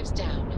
drives down.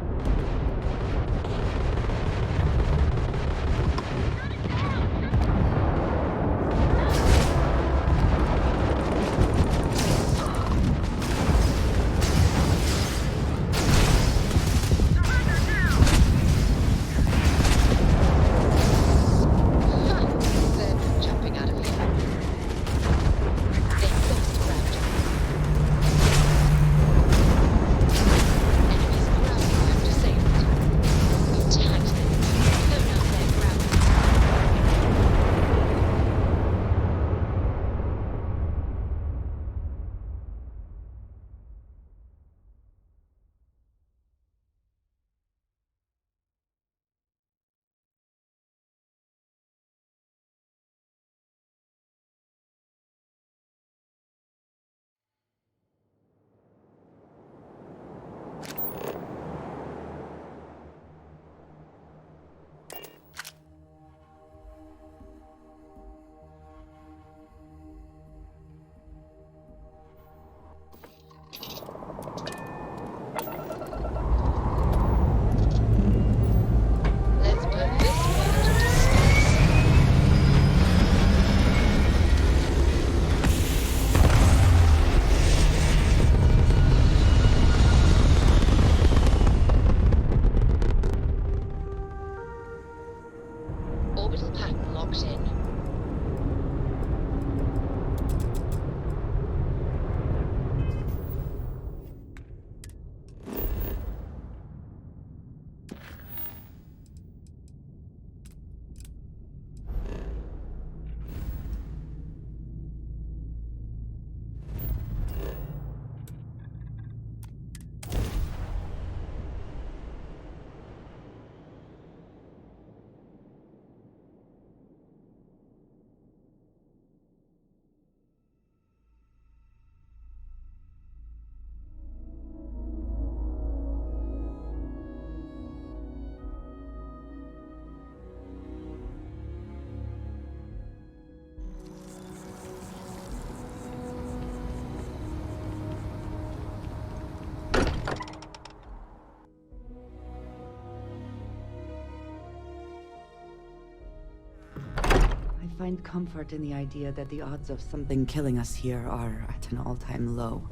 I find comfort in the idea that the odds of something killing us here are at an all-time low.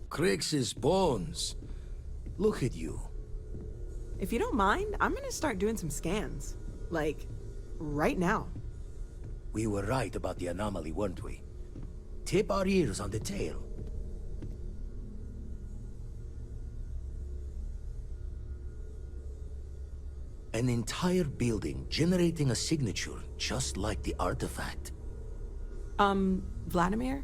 Crix's bones. Look at you. If you don't mind, I'm gonna start doing some scans. Like, right now. We were right about the anomaly, weren't we? Tip our ears on the tail. An entire building generating a signature just like the artifact. Vladimir,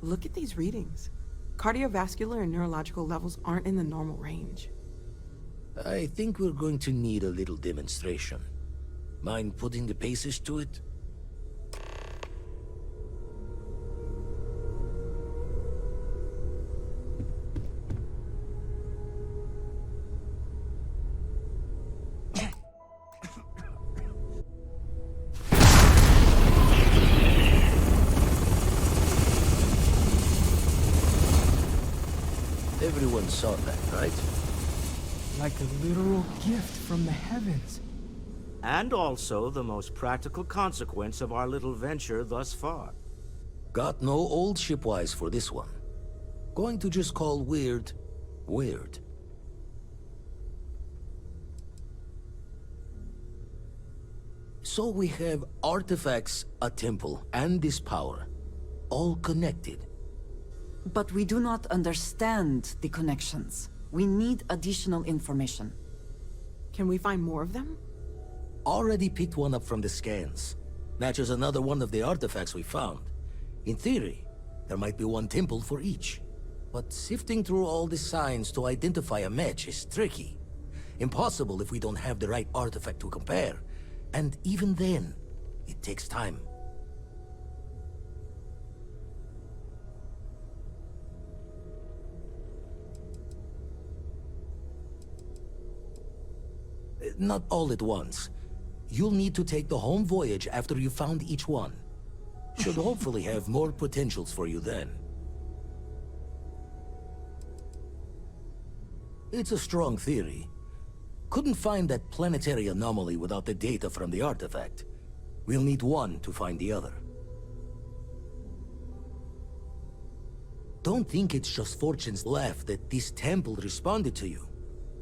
look at these readings. Cardiovascular and neurological levels aren't in the normal range. I think we're going to need a little demonstration. Mind putting the paces to it? Everyone saw that, right? Like a literal gift from the heavens. And also the most practical consequence of our little venture thus far. Got no old shipwise for this one. Going to just call weird, weird. So we have artifacts, a temple, and this power. All connected. But we do not understand the connections. We need additional information. Can we find more of them? Already picked one up from the scans. Matches another one of the artifacts we found. In theory, there might be one temple for each. But sifting through all the signs to identify a match is tricky. Impossible if we don't have the right artifact to compare. And even then, it takes time. Not all at once. You'll need to take the home voyage after you found each one. Should hopefully have more potentials for you then. It's a strong theory. Couldn't find that planetary anomaly without the data from the artifact. We'll need one to find the other. Don't think it's just fortune's left that this temple responded to you.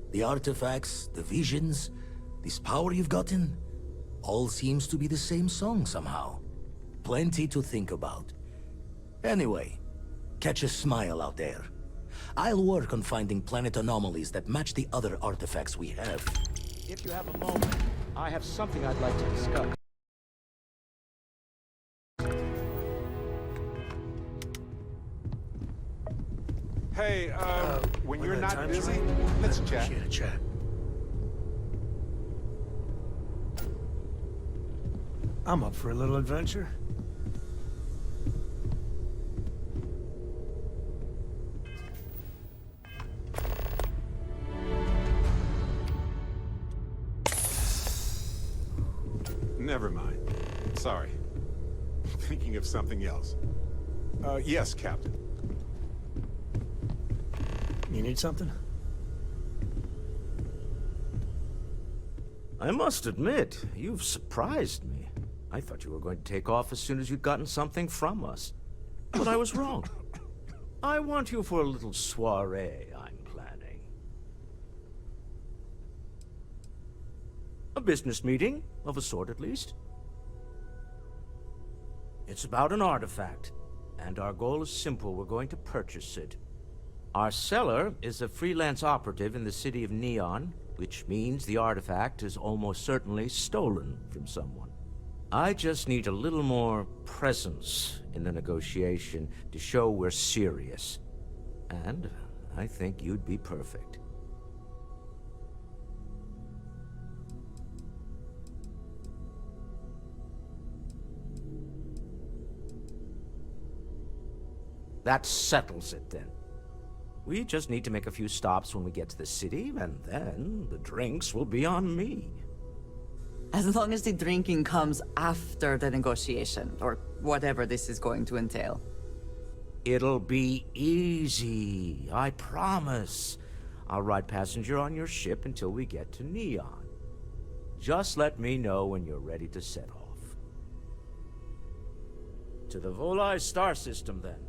The artifacts, the visions, this power you've gotten, all seems to be the same song somehow. Plenty to think about. Anyway, catch a smile out there. I'll work on finding planet anomalies that match the other artifacts we have. If you have a moment, I have something I'd like to discuss. Hey, when you're not busy, let's chat. Appreciate a chat. I'm up for a little adventure. Never mind. Sorry. Thinking of something else. Yes, Captain. You need something? I must admit, you've surprised me. I thought you were going to take off as soon as you'd gotten something from us. But I was wrong. I want you for a little soiree I'm planning. A business meeting, of a sort at least. It's about an artifact, and our goal is simple. We're going to purchase it. Our seller is a freelance operative in the city of Neon, which means the artifact is almost certainly stolen from someone. I just need a little more presence in the negotiation to show we're serious. And I think you'd be perfect. That settles it then. We just need to make a few stops when we get to the city, and then the drinks will be on me. As long as the drinking comes after the negotiation, or whatever this is going to entail. It'll be easy, I promise. I'll ride passenger on your ship until we get to Neon. Just let me know when you're ready to set off. To the Volai star system, then.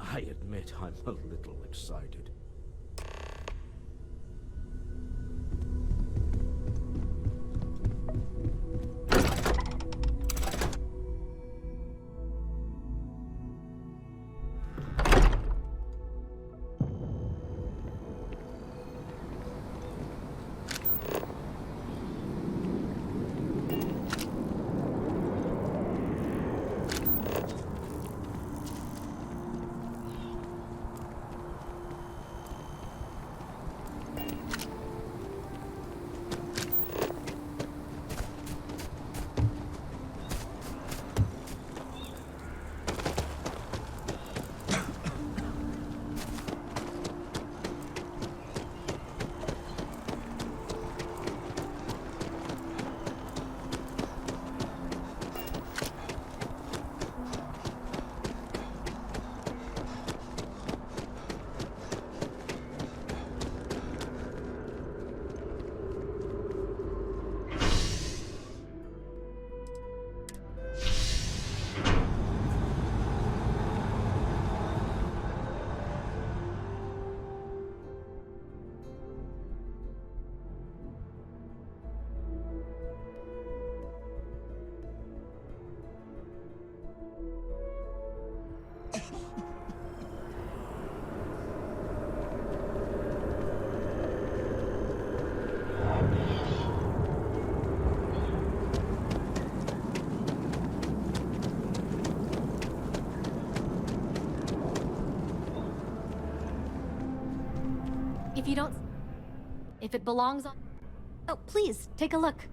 I admit I'm a little excited. If you don't... If it belongs on... Oh, please, take a look.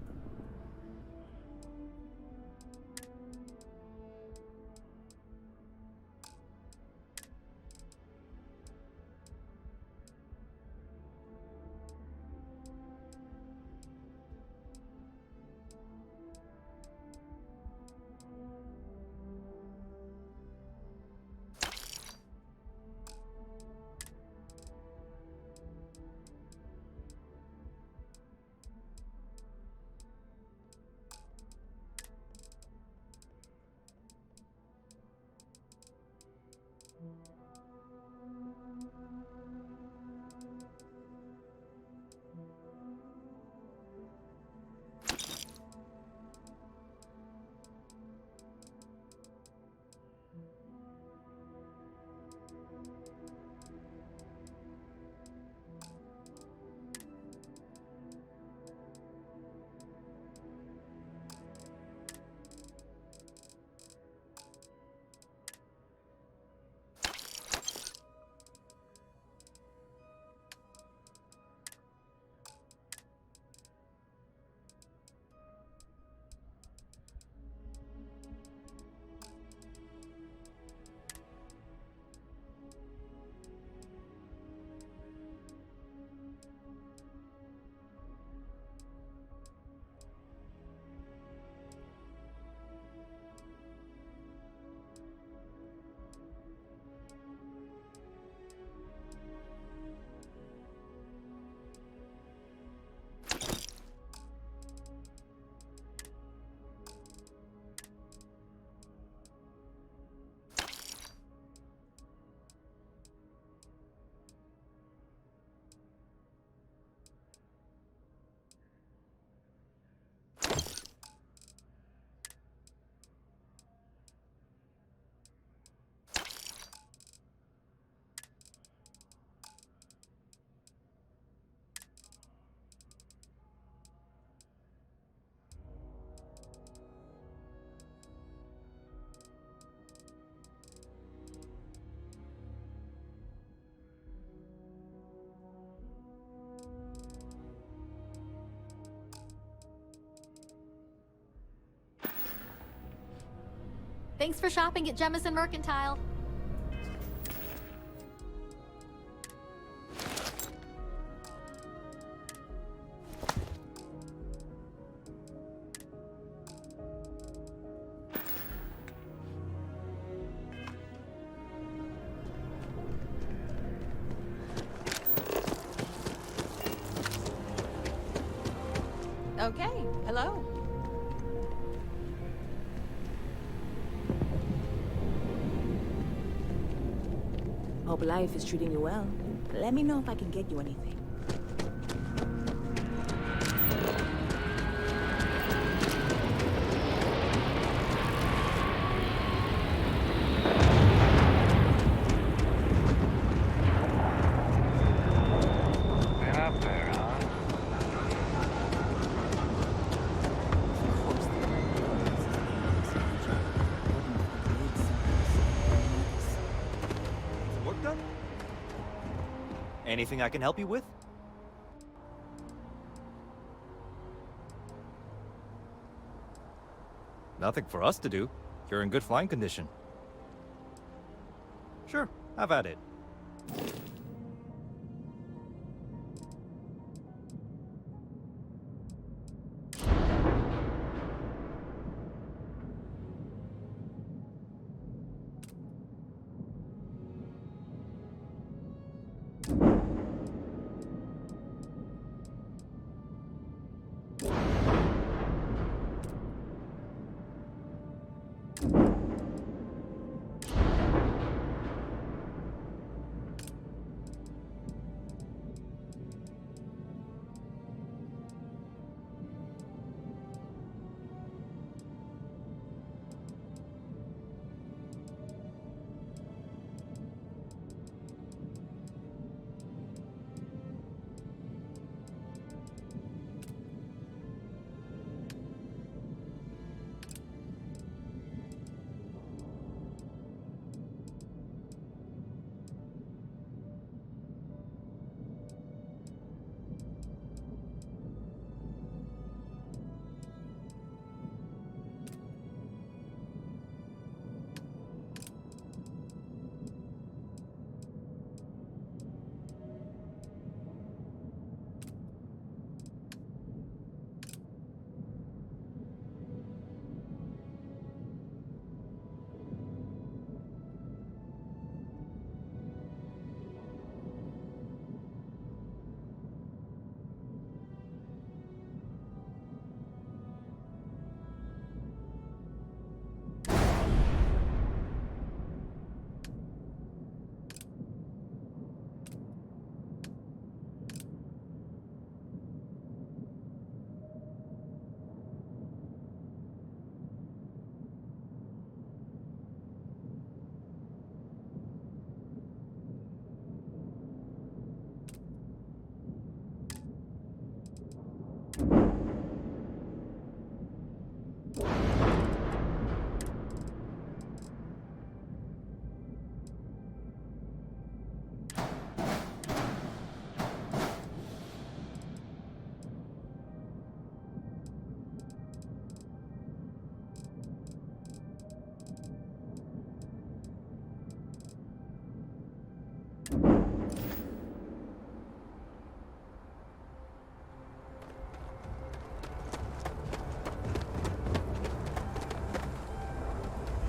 Thanks for shopping at Jemison Mercantile. Okay, hello. Hope life is treating you well. Let me know if I can get you anything. Anything I can help you with? Nothing for us to do. You're in good flying condition. Sure, have at it.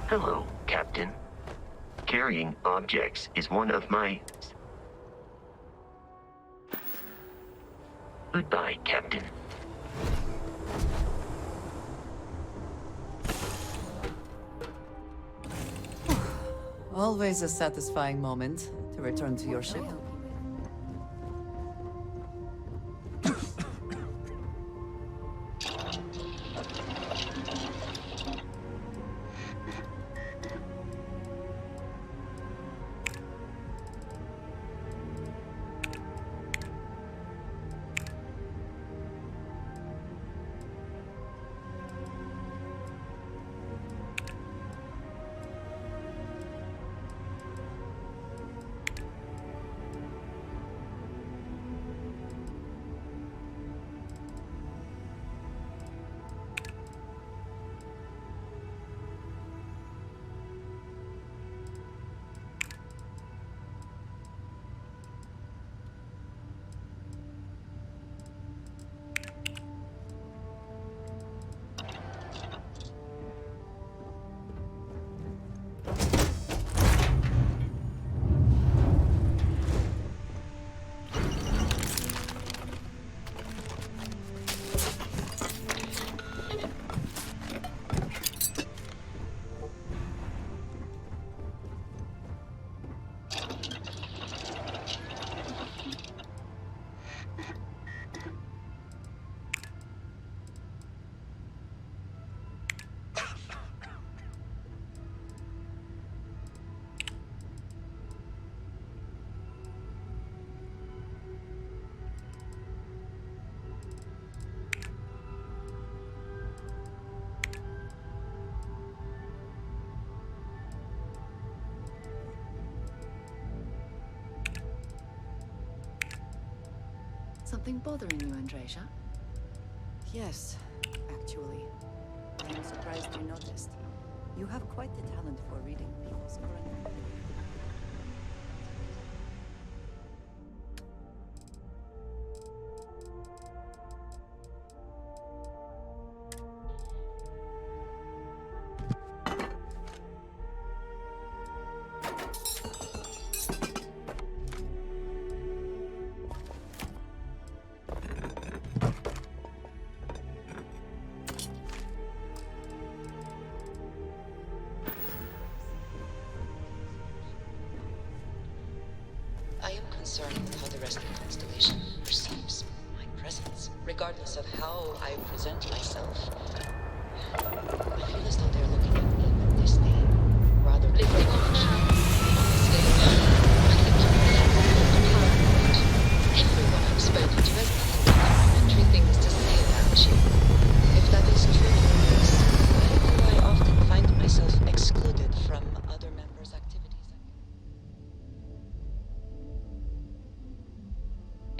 Hello, Captain. Carrying objects is one of my... Goodbye, Captain. Always a satisfying moment to return to your ship. something bothering you, Andreja? Yes, actually. I am surprised you noticed. You have quite the talent for reading people's current... I am concerned with how the rest of the Constellation perceives my presence, regardless of how I present myself. I feel as though they're looking at me with disdain, rather lifting off now. Honestly, I think you realize everyone I've spoken to has nothing but complimentary things to say about you. If that is true, why do I often find myself excluded from other members' activities?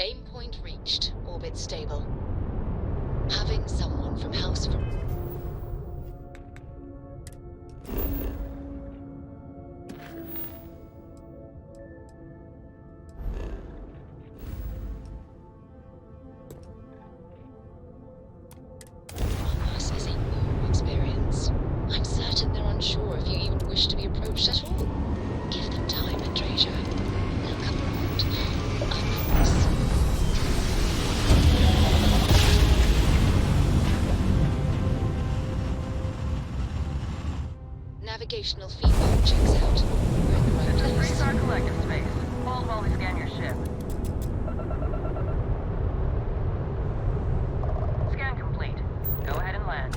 Aim point reached. Orbit stable. Having someone from House... Us is a new experience. I'm certain they're unsure if you even wish to be approached at all. Give them time, Andreja. They'll come around. I promise. Navigational feedback checks out. We're in the right place. Restart collective space. Hold while we scan your ship. Scan complete. Go ahead and land.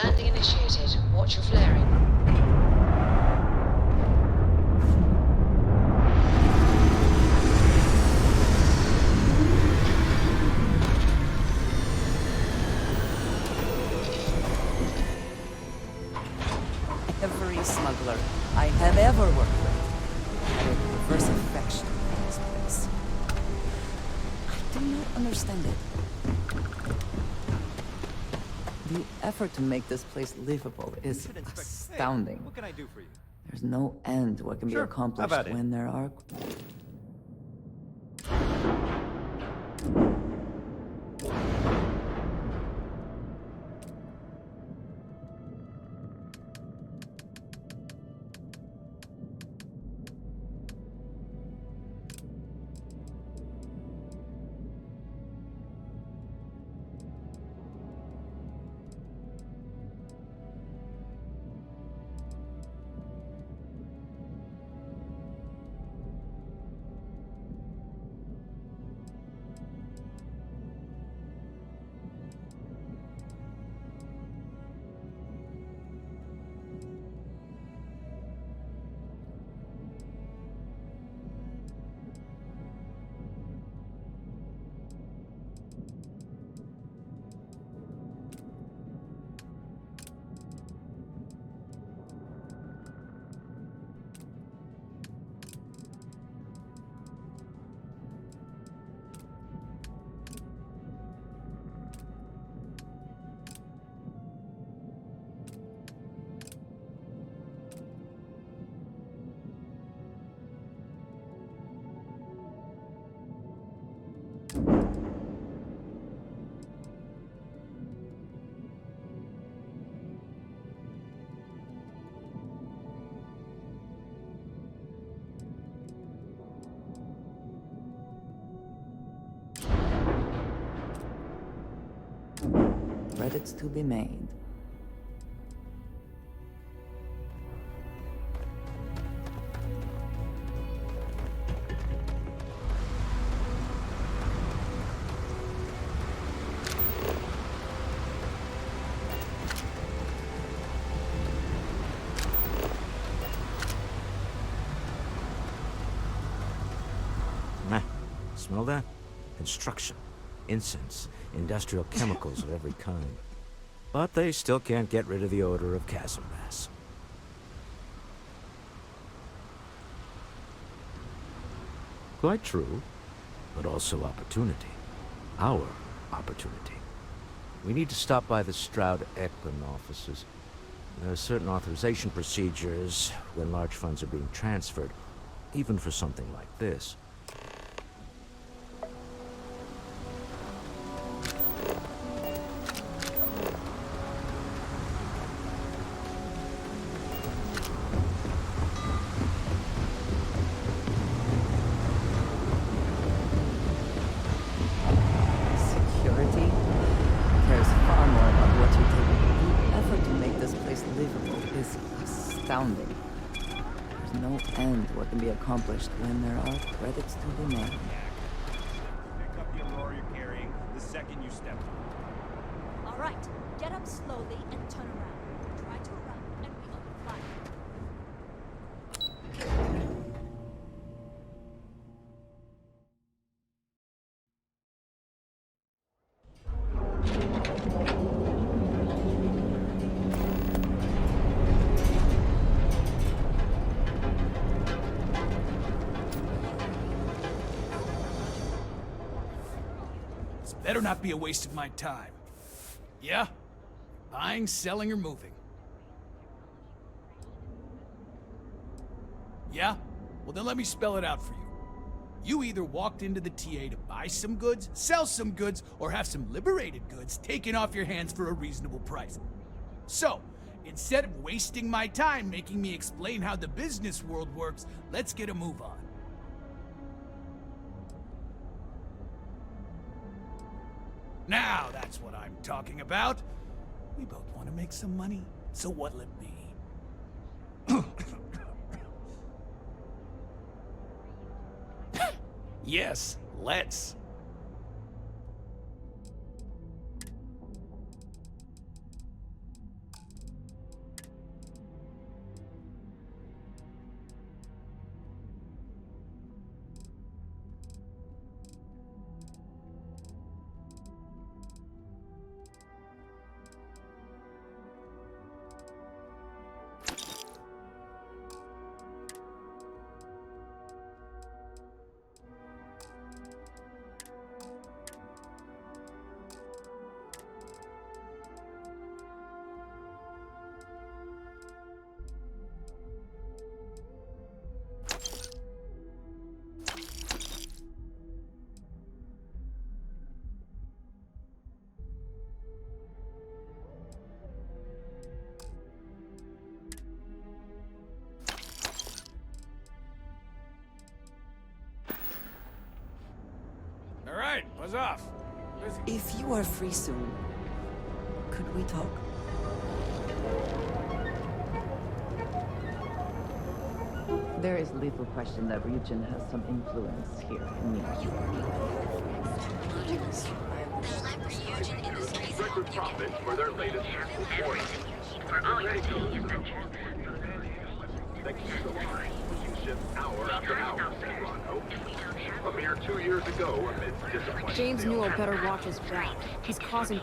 Landing initiated. Watch your flaring. Every smuggler I have ever worked with had a perverse affection for this place. I do not understand it. The effort to make this place livable is astounding. Hey, what can I do for you? There's no end to what can be accomplished when there are... Credits to be made. Smell that? Construction, incense, industrial chemicals of every kind. But they still can't get rid of the odor of chasm bass. Quite true, but also opportunity. Our opportunity. We need to stop by the Stroud-Eklund offices. There are certain authorization procedures when large funds are being transferred, even for something like this. There's no end to what can be accomplished when there are credits to be made. Pick up the Aurora you're carrying the second you step on. All right, get up slowly and turn around. Try to run and we open fire. Better not be a waste of my time. Yeah? Buying, selling, or moving? Yeah? Well, then let me spell it out for you. You either walked into the TA to buy some goods, sell some goods, or have some liberated goods taken off your hands for a reasonable price. So, instead of wasting my time making me explain how the business world works, let's get a move on. Now that's what I'm talking about. We both want to make some money, so what'll it be? Yes, let's. All right, buzz off. If you are free soon, could we talk? There is little question that region has some influence here in New York. Record profits for their latest report. Thank you so much. Pushing ships hour after hour, Toronto. A mere 2 years ago, amidst disappointment. James Newell better watch his back. He's causing...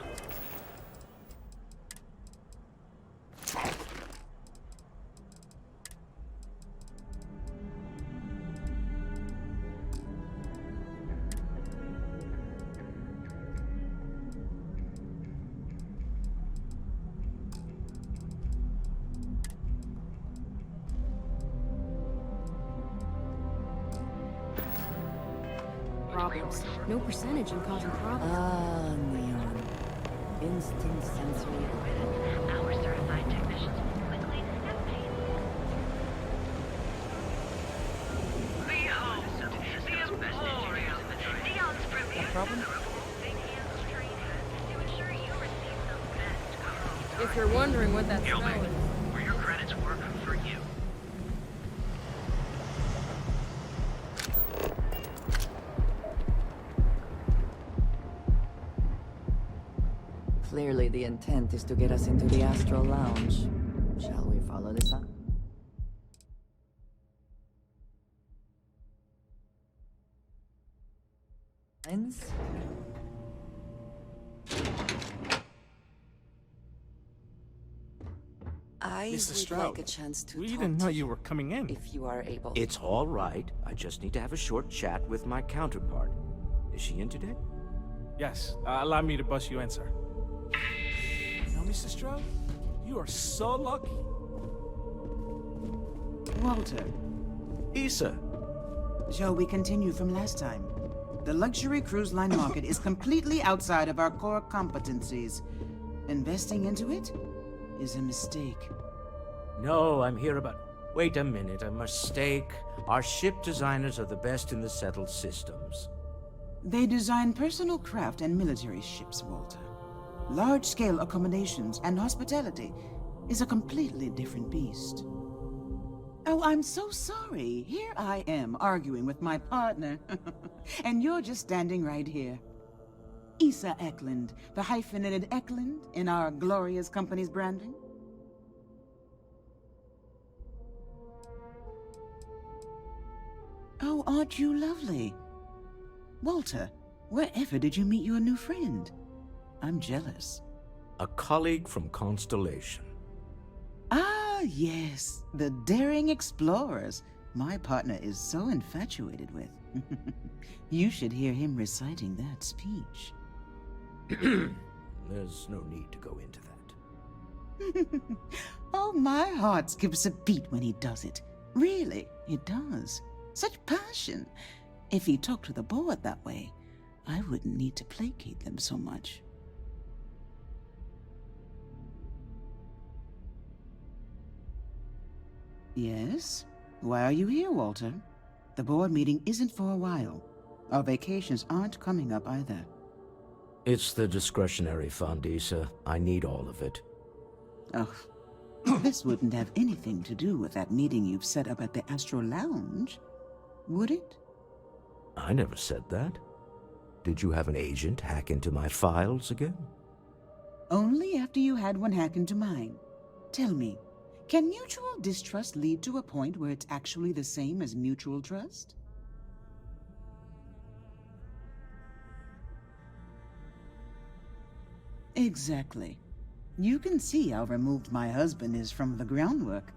problems. No percentage in causing problems. Ah, Neon. Instant sensory. Our certified technicians will quickly update. The host, the Emporium, Neon's premier. Problem? To ensure you receive the best. If you're wondering what that's You'll about. make where your credits work for you. Clearly the intent is to get us into the Astral Lounge. Shall we follow this up? I Mr. would Stroud, like a chance to we talk didn't know to you were coming in. if you are able. It's all right. I just need to have a short chat with my counterpart. Is she in today? Yes, allow me to bust you in, sir. Now, Mr. Stroud, you are so lucky. Walter, Issa. shall we continue from last time? The luxury cruise line market is completely outside of our core competencies. Investing into it is a mistake. No, I'm here about... Wait a minute, a mistake. Our ship designers are the best in the settled systems. They design personal craft and military ships, Walter. Large-scale accommodations and hospitality is a completely different beast. Oh, I'm so sorry. Here I am arguing with my partner. And you're just standing right here. Issa Eklund, the hyphenated Eklund in our glorious company's branding. Oh, aren't you lovely? Walter, wherever did you meet your new friend? I'm jealous. A colleague from Constellation. Ah, yes, the daring explorers my partner is so infatuated with. You should hear him reciting that speech. There's no need to go into that. Oh, my heart skips a beat when he does it. Really, it does. Such passion. If he talked to the board that way, I wouldn't need to placate them so much. Yes? Why are you here, Walter? The board meeting isn't for a while. Our vacations aren't coming up either. It's the discretionary fund, Issa. I need all of it. Oh, this wouldn't have anything to do with that meeting you've set up at the Astro Lounge, would it? I never said that. Did you have an agent hack into my files again? Only after you had one hack into mine. Tell me, can mutual distrust lead to a point where it's actually the same as mutual trust? Exactly. You can see how removed my husband is from the groundwork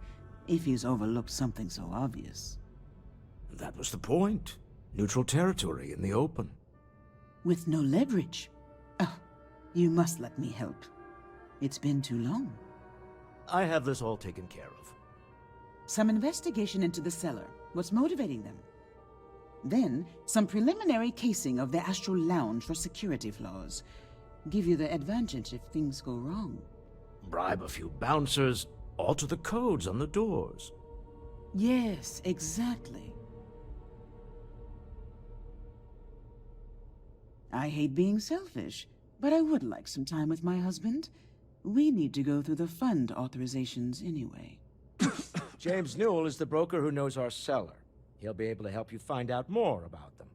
if he's overlooked something so obvious. That was the point. Neutral territory in the open. With no leverage. Oh, you must let me help. It's been too long. I have this all taken care of. Some investigation into the seller. What's motivating them? Then, some preliminary casing of the Astral Lounge for security flaws. Give you the advantage if things go wrong. Bribe a few bouncers, alter the codes on the doors. Yes, exactly. I hate being selfish, but I would like some time with my husband. We need to go through the fund authorizations anyway. James Newell is the broker who knows our seller. He'll be able to help you find out more about them.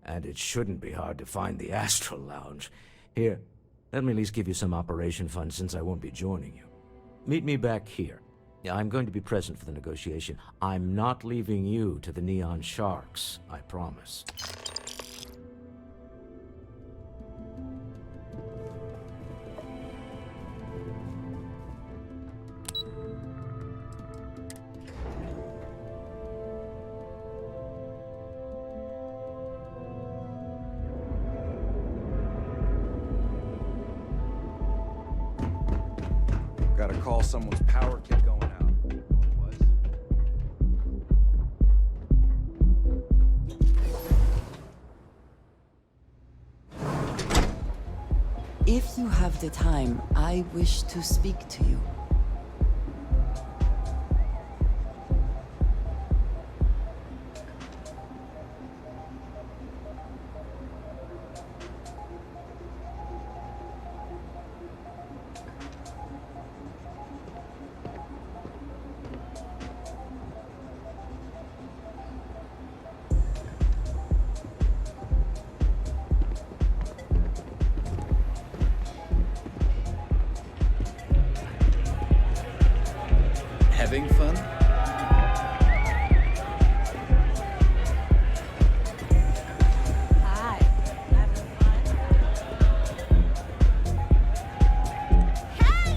And it shouldn't be hard to find the Astral Lounge. Here, let me at least give you some operation funds since I won't be joining you. Meet me back here. I'm going to be present for the negotiation. I'm not leaving you to the Neon Sharks, I promise. Gotta call someone's power kit going out. If you have the time, I wish to speak to you. Having fun? Hi. Having fun? Hey,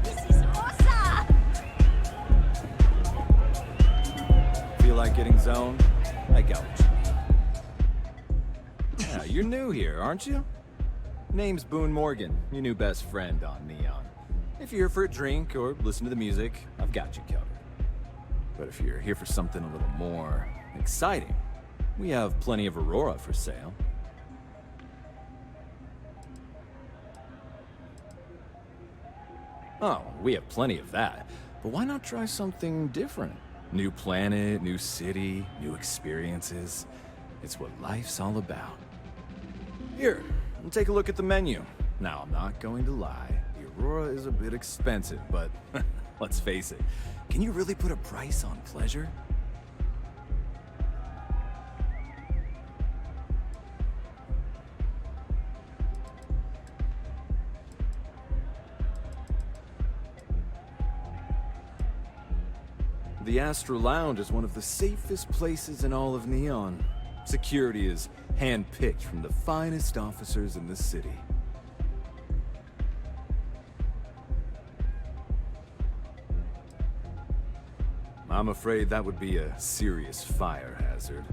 this is awesome! new here, aren't you? Name's Boone Morgan, your new best friend on Neon. If you're here for a drink or listen to the music, I've got you covered. But if you're here for something a little more exciting, we have plenty of Aurora for sale. Oh, we have plenty of that. But why not try something different? New planet, new city, new experiences. It's what life's all about. Here, take a look at the menu. Now, I'm not going to lie. The Aurora is a bit expensive, but let's face it. Can you really put a price on pleasure? The Astro Lounge is one of the safest places in all of Neon. Security is hand-picked from the finest officers in the city. I'm afraid that would be a serious fire hazard.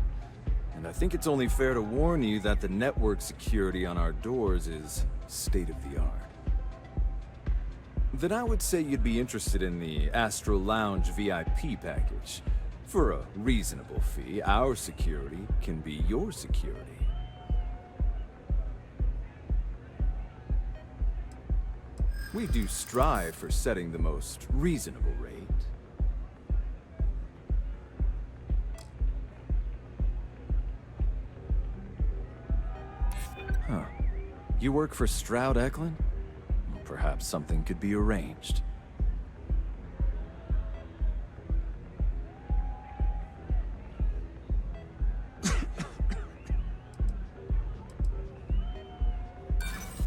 And I think it's only fair to warn you that the network security on our doors is state-of-the-art. Then I would say you'd be interested in the Astro Lounge VIP package. For a reasonable fee, our security can be your security. We do strive for setting the most reasonable rate. Huh. You work for Stroud Eklund? Perhaps something could be arranged.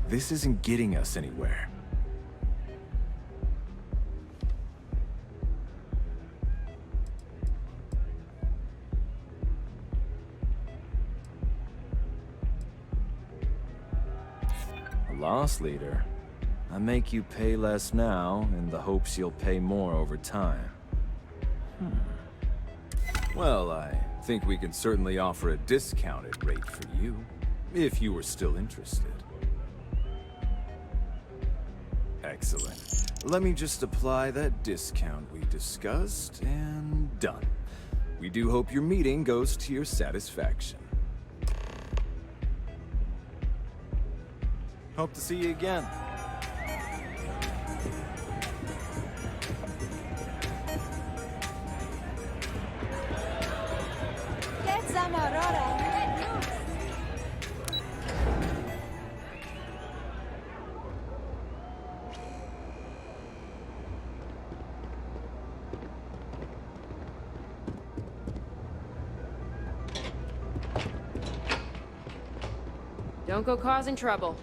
This isn't getting us anywhere. A loss leader. I make you pay less now in the hopes you'll pay more over time. Well, I think we can certainly offer a discounted rate for you, if you were still interested. Excellent. Let me just apply that discount we discussed, and done. We do hope your meeting goes to your satisfaction. Hope to see you again. Get some Aurora and let loose. Don't go causing trouble.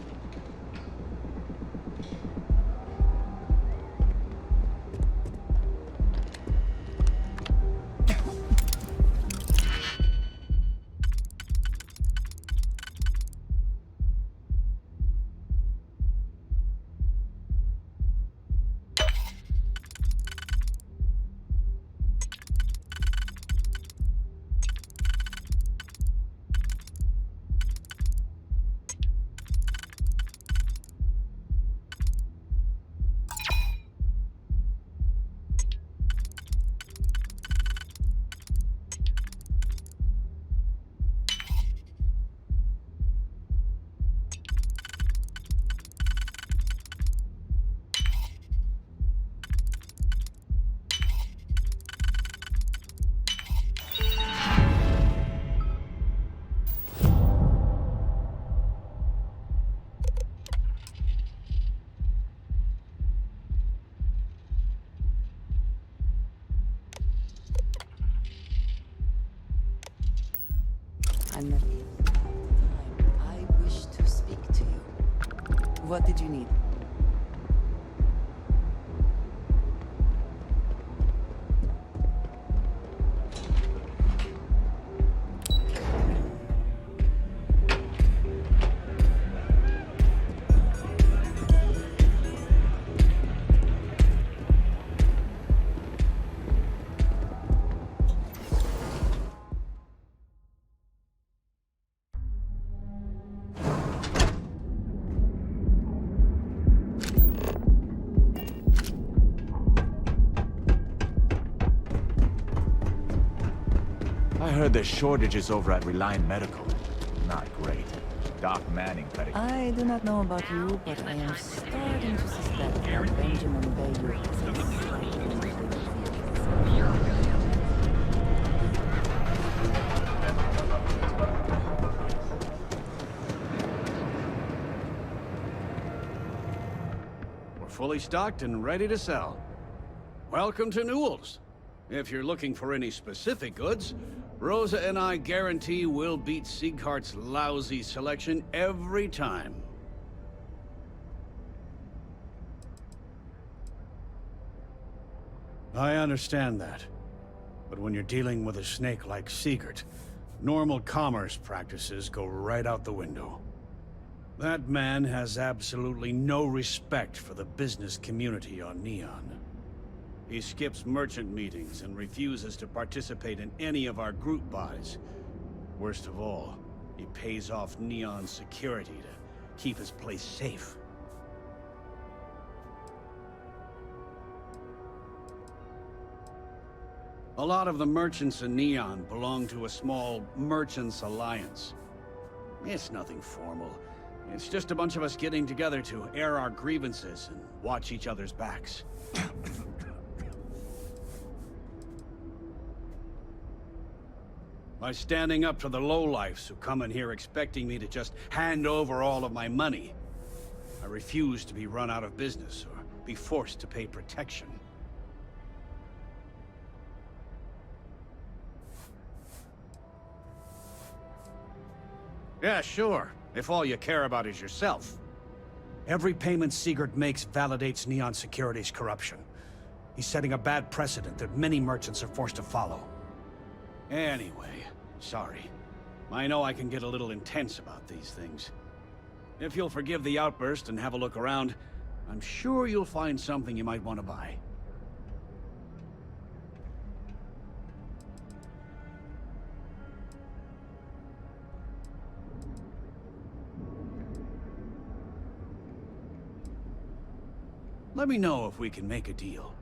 I wish to speak to you. What did you need? heard there's shortages over at Reliant Medical. Not great. Doc Manning petty. I do not know about you, but I am starting to suspect that Benjamin Bayou has a We're fully stocked and ready to sell. Welcome to Newell's. If you're looking for any specific goods, Rosa and I guarantee we'll beat Sieghart's lousy selection every time. I understand that. But when you're dealing with a snake like Siegert, normal commerce practices go right out the window. That man has absolutely no respect for the business community on Neon. He skips merchant meetings and refuses to participate in any of our group buys. Worst of all, he pays off Neon security to keep his place safe. A lot of the merchants in Neon belong to a small Merchants Alliance. It's nothing formal. It's just a bunch of us getting together to air our grievances and watch each other's backs. By standing up to the lowlifes who come in here expecting me to just hand over all of my money, I refuse to be run out of business or be forced to pay protection. Yeah, sure, if all you care about is yourself. Every payment Siegert makes validates Neon Security's corruption. He's setting a bad precedent that many merchants are forced to follow. Anyway, sorry. I know I can get a little intense about these things. If you'll forgive the outburst and have a look around, I'm sure you'll find something you might want to buy. Let me know if we can make a deal.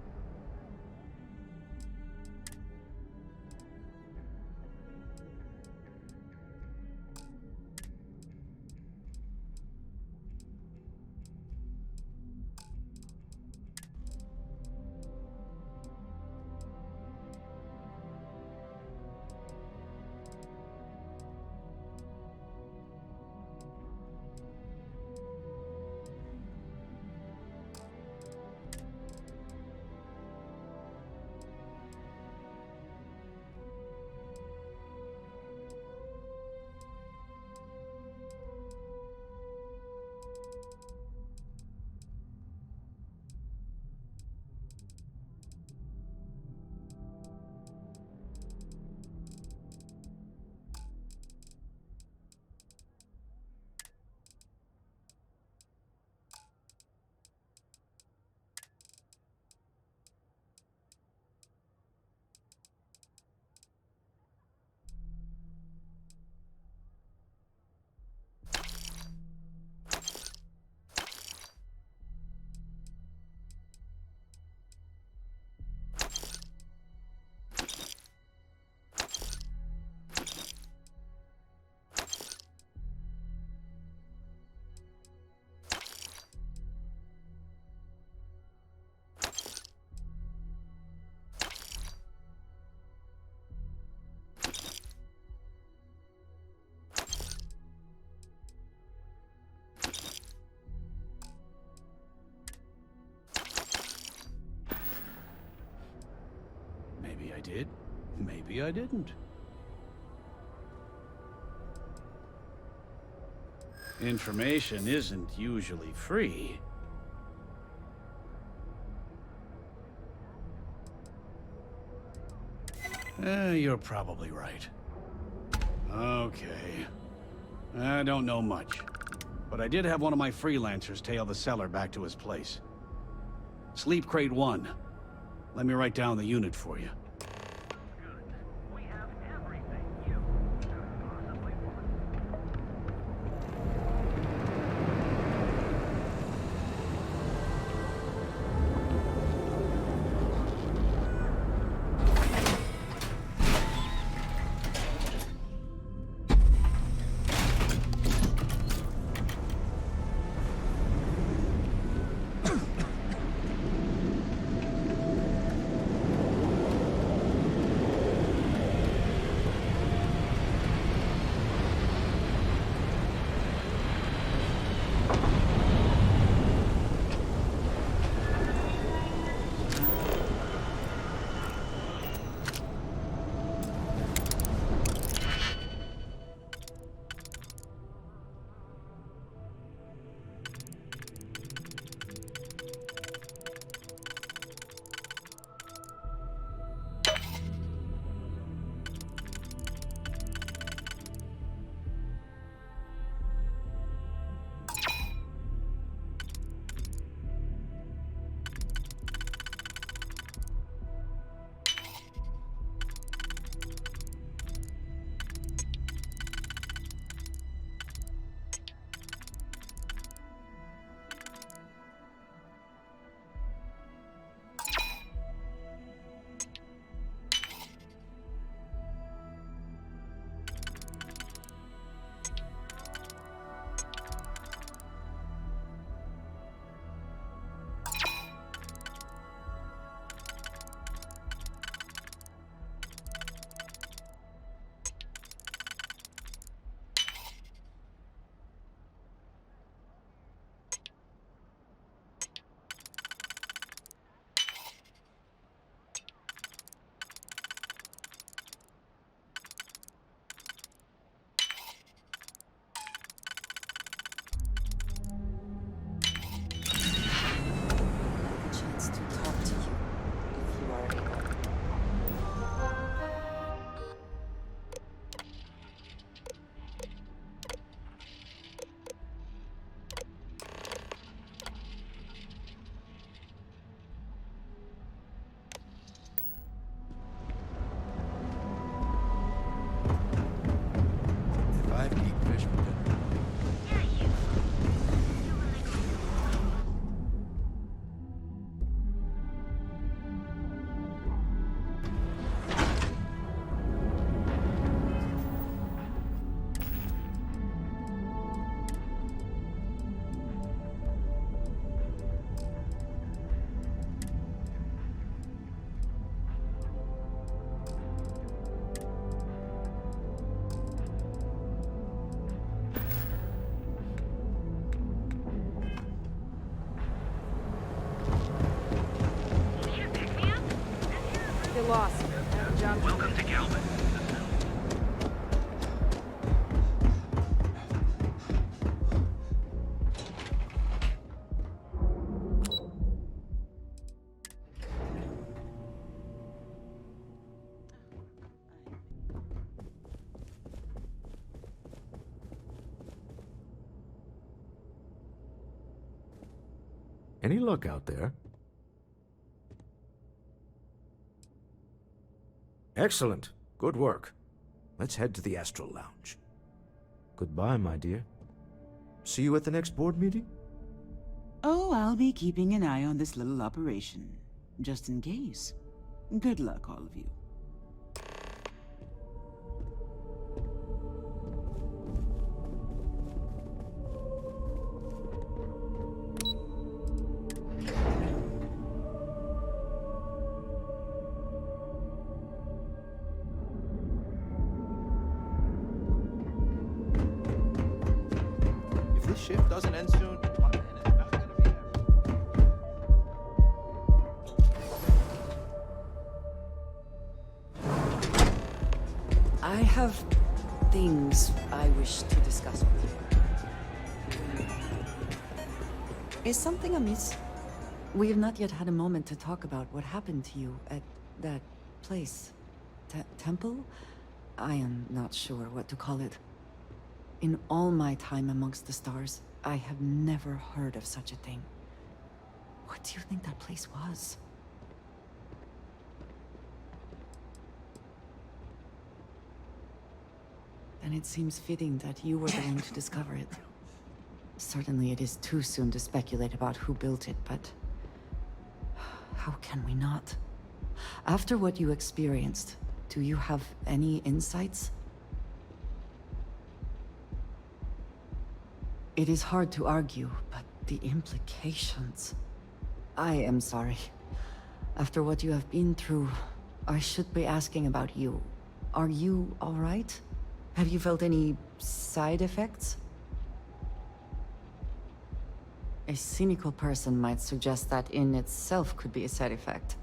Maybe I did, maybe I didn't. Information isn't usually free. You're probably right. Okay. I don't know much, but I did have one of my freelancers tail the seller back to his place. Sleep Crate 1. Let me write down the unit for you. boss. I have a job to do. Welcome to Calvin. Any luck out there? Excellent. Good work. Let's head to the Astral Lounge. Goodbye, my dear. See you at the next board meeting? Oh, I'll be keeping an eye on this little operation, just in case. Good luck, all of you. If this shift doesn't end soon, my man is not gonna be happy. I have things I wish to discuss with you. Is something amiss? We have not yet had a moment to talk about what happened to you at that place. Temple? I am not sure what to call it. In all my time amongst the stars, I have never heard of such a thing. What do you think that place was? Then it seems fitting that you were the one to discover it. Certainly it is too soon to speculate about who built it, but how can we not? After what you experienced, do you have any insights? It is hard to argue, but the implications... I am sorry. After what you have been through, I should be asking about you. Are you all right? Have you felt any side effects? A cynical person might suggest that in itself could be a side effect.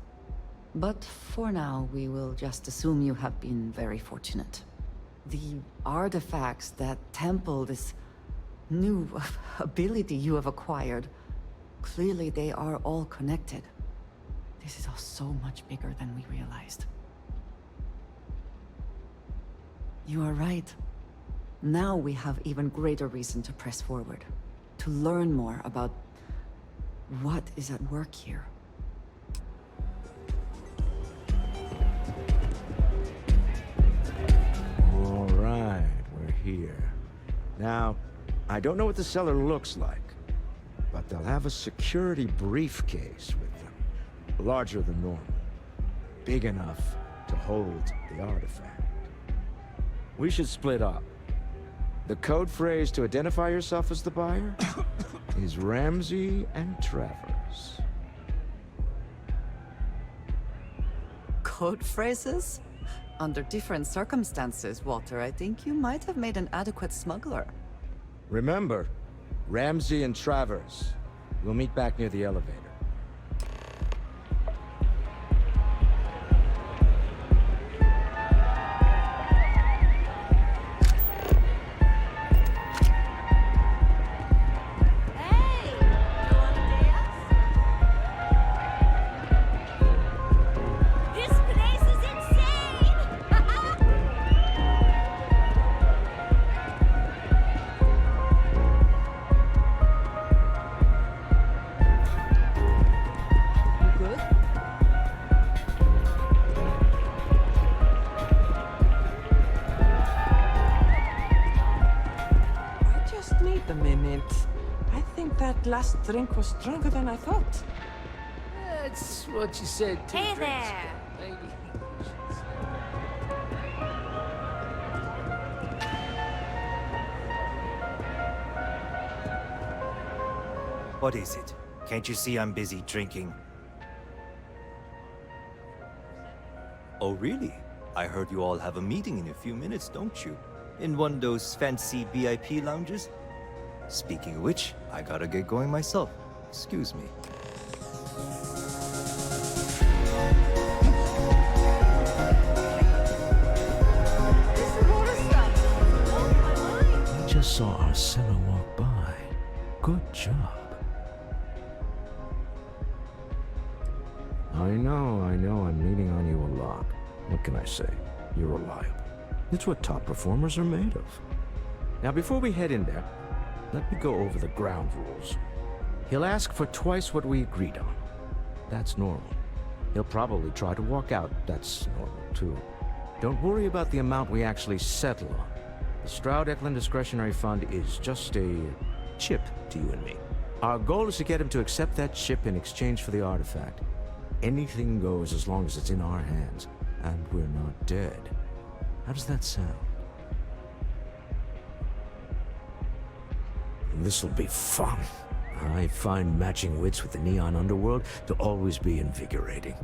But for now, we will just assume you have been very fortunate. The artifacts, that temple, this new ability you have acquired, clearly they are all connected. This is all so much bigger than we realized. You are right. Now we have even greater reason to press forward, to learn more about what is at work here. All right, we're here. Now, I don't know what the cellar looks like, but they'll have a security briefcase with them. Larger than normal. Big enough to hold the artifact. We should split up. The code phrase to identify yourself as the buyer is Ramsey and Travers. Code phrases? Under different circumstances, Walter, I think you might have made an adequate smuggler. Remember, Ramsey and Travers. We'll meet back near the elevator. Last drink was stronger than I thought. That's what you said 2 Hey drinks there. ago, lady. What is it? Can't you see I'm busy drinking? Oh, really? I heard you all have a meeting in a few minutes, don't you? In one of those fancy VIP lounges? Speaking of which, I gotta get going myself. Excuse me. just saw our seller walk by. Good job. I know I'm leaning on you a lot. What can I say? You're reliable. It's what top performers are made of. Now, before we head in there, let me go over the ground rules. He'll ask for twice what we agreed on. That's normal. He'll probably try to walk out. That's normal, too. Don't worry about the amount we actually settle on. The Stroud-Eklund Discretionary Fund is just a chip to you and me. Our goal is to get him to accept that chip in exchange for the artifact. Anything goes as long as it's in our hands, and we're not dead. How does that sound? This'll be fun. I find matching wits with the neon underworld to always be invigorating.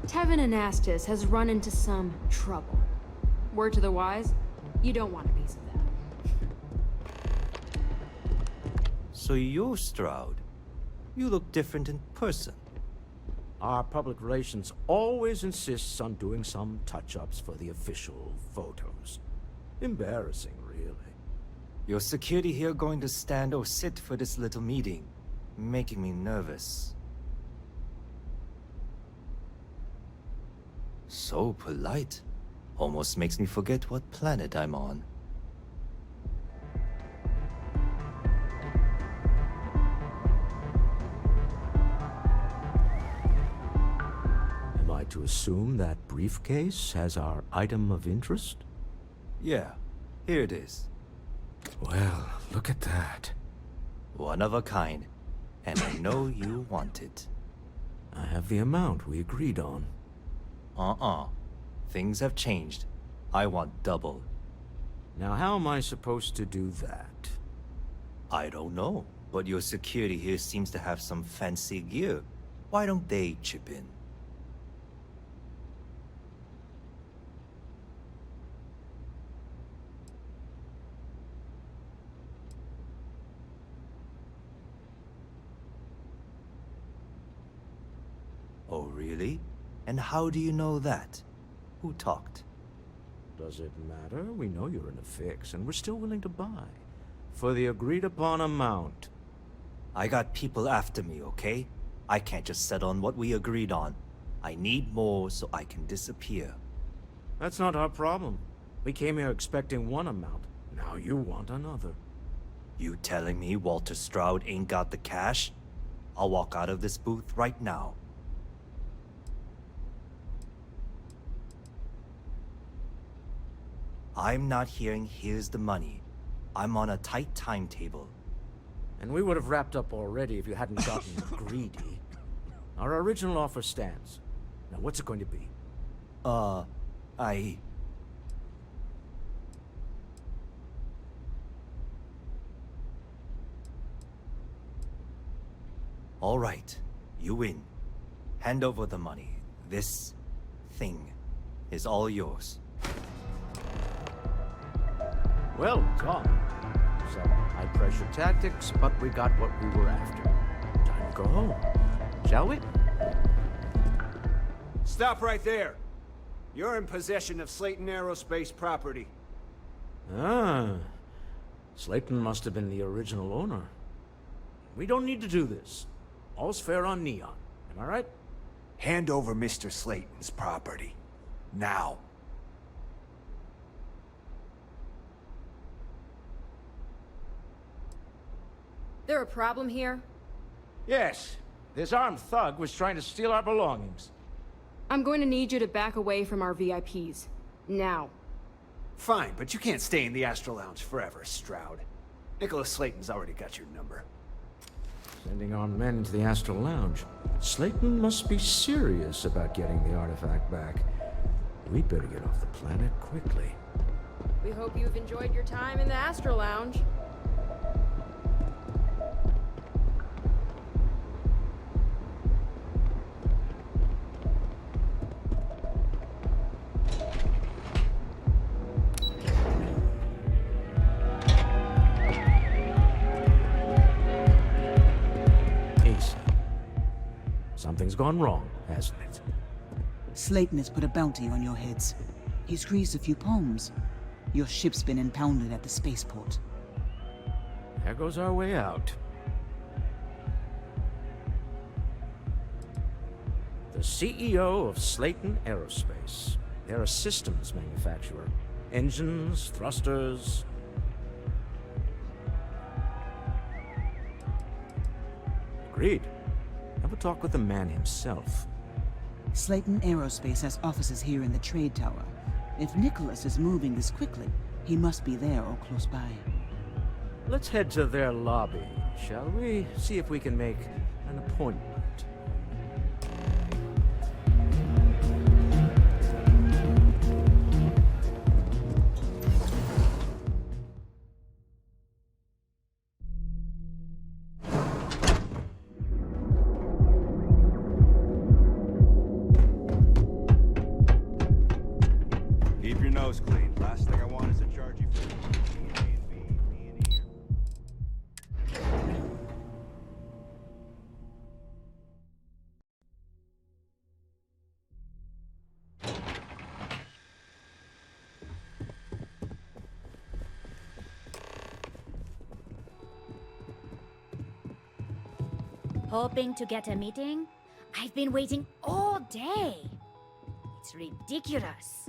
Tevin Anastas has run into some trouble. Word to the wise, you don't want a piece of that. So you're Stroud. You look different in person. Our public relations always insists on doing some touch-ups for the official photos. Embarrassing, really. Your security here going to stand or sit for this little meeting, making me nervous. So polite. Almost makes me forget what planet I'm on. Am I to assume that briefcase has our item of interest? Yeah, here it is. Well, look at that. One of a kind. And I know you want it. I have the amount we agreed on. Things have changed. I want double. Now, how am I supposed to do that? I don't know, but your security here seems to have some fancy gear. Why don't they chip in? Oh, really? And how do you know that? Who talked? Does it matter? We know you're in a fix, and we're still willing to buy. For the agreed-upon amount. I got people after me, okay? I can't just settle on what we agreed on. I need more so I can disappear. That's not our problem. We came here expecting one amount. Now you want another. You telling me Walter Stroud ain't got the cash? I'll walk out of this booth right now. I'm not hearing here's the money. I'm on a tight timetable. And we would have wrapped up already if you hadn't gotten greedy. Our original offer stands. Now what's it going to be? All right, you win. Hand over the money. This thing is all yours. Well done. Some high-pressure tactics, but we got what we were after. Time to go home. Shall we? Stop right there. You're in possession of Slayton Aerospace property. Ah. Slayton must have been the original owner. We don't need to do this. All's fair on Neon. Am I right? Hand over Mr. Slayton's property. Now. There a problem here? Yes. This armed thug was trying to steal our belongings. I'm going to need you to back away from our VIPs. Now. Fine, but you can't stay in the Astral Lounge forever, Stroud. Nicholas Slayton's already got your number. Sending armed men into the Astral Lounge. Slayton must be serious about getting the artifact back. We'd better get off the planet quickly. We hope you've enjoyed your time in the Astral Lounge. Lisa. Something's gone wrong, hasn't it? Slayton has put a bounty on your heads. He's greased a few palms. Your ship's been impounded at the spaceport. There goes our way out. The CEO of Slayton Aerospace. They're a systems manufacturer. Engines, thrusters. Agreed. Have a talk with the man himself. Slayton Aerospace has offices here in the trade tower. If Nicholas is moving this quickly, he must be there or close by. Let's head to their lobby, shall we? See if we can make an appointment. Keep your nose clean. Last thing I want is to charge you for A and B, B and E. Hoping to get a meeting? I've been waiting all day. It's ridiculous.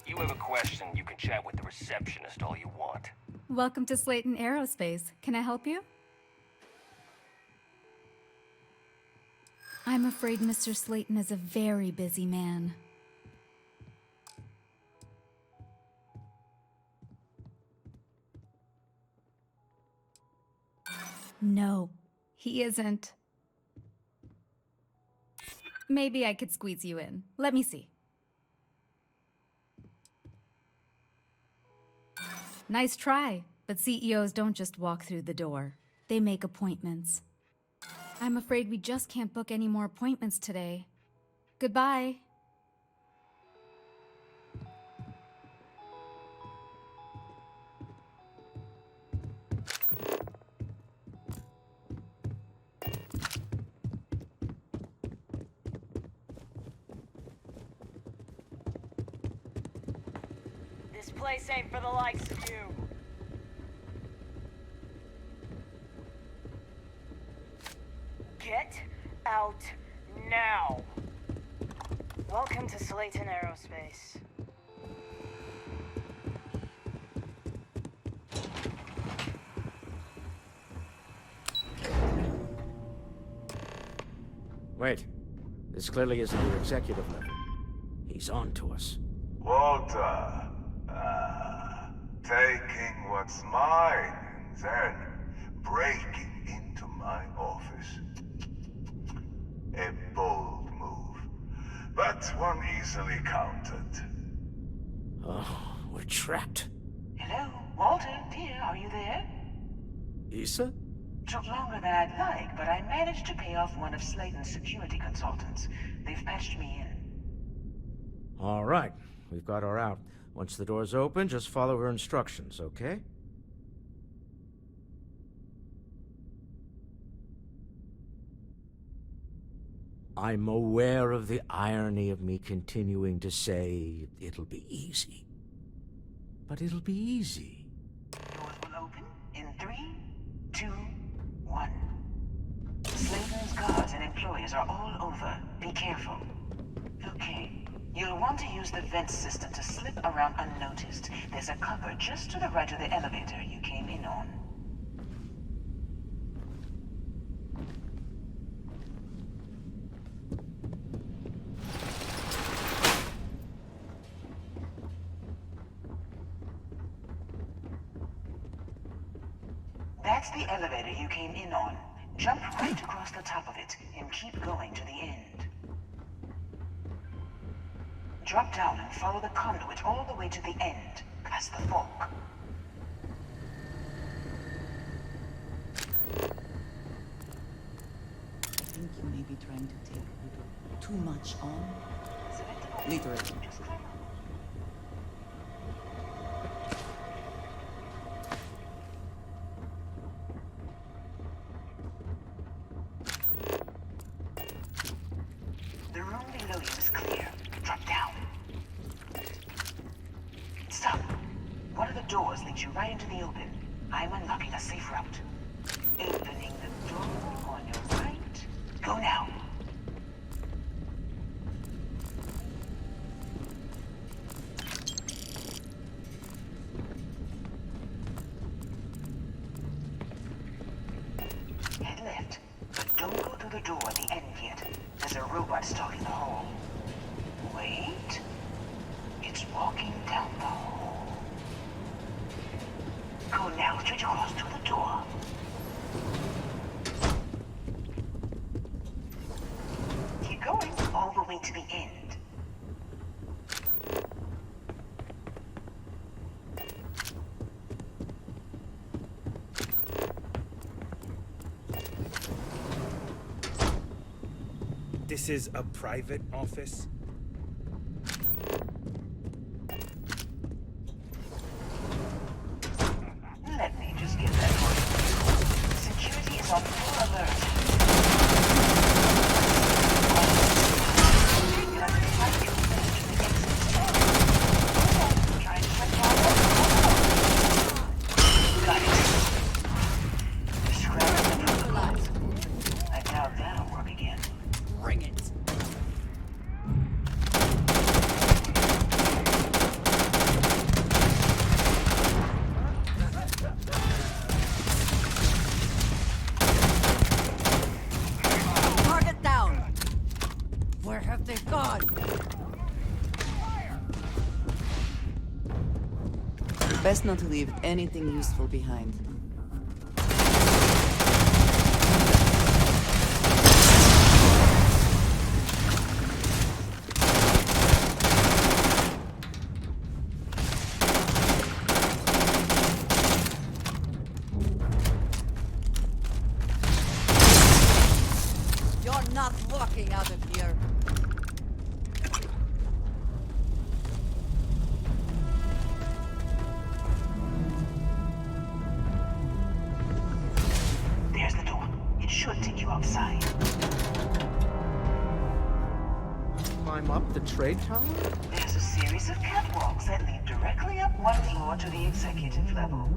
You have a question, you can chat with the receptionist all you want. Welcome to Slayton Aerospace. Can I help you? I'm afraid Mr. Slayton is a very busy man. No, he isn't. Maybe I could squeeze you in. Let me see. Nice try, but CEOs don't just walk through the door. They make appointments. I'm afraid we just can't book any more appointments today. Goodbye. This place ain't for the likes of you. Get out now. Welcome to Slayton Aerospace. Wait. This clearly isn't your executive level. He's on to us. Walter, taking what's mine and then breaking into my office. A bold move, but one easily countered. Oh, we're trapped. Hello, Walter, dear, are you there? Issa? Took longer than I'd like, but I managed to pay off one of Slayton's security consultants. They've patched me in. All right, we've got her out. Once the door's open, just follow her instructions, okay? I'm aware of the irony of me continuing to say it'll be easy. But it'll be easy. Doors will open in 3, 2, 1. Slayton's guards and employees are all over. Be careful. Okay. You'll want to use the vent system to slip around unnoticed. There's a cupboard just to the right of the elevator you came in on. That's the elevator you came in on. Jump right across the top of it and keep going to the end. Drop down and follow the conduit all the way to the end, past the fork. I think you may be trying to take a little too much on. Literally. try into the open. I'm unlocking a safe route. Opening the door on your right. Go now. Head left, but don't go through the door at the end yet. There's a robot stalking the hall. Wait. It's walking down the hall. Go now, straight across to the door. Keep going all the way to the end. This is a private office? Let me just get that for you. Security is on full alert. Got it. Scrap the neutralize. I doubt that'll work again. Bring it. Target down! Where have they gone? Best not to leave anything useful behind. You're not walking out of here. There's the door. It should take you outside. Climb up the trade tower? There's a series of catwalks that lead directly up one floor to the executive level.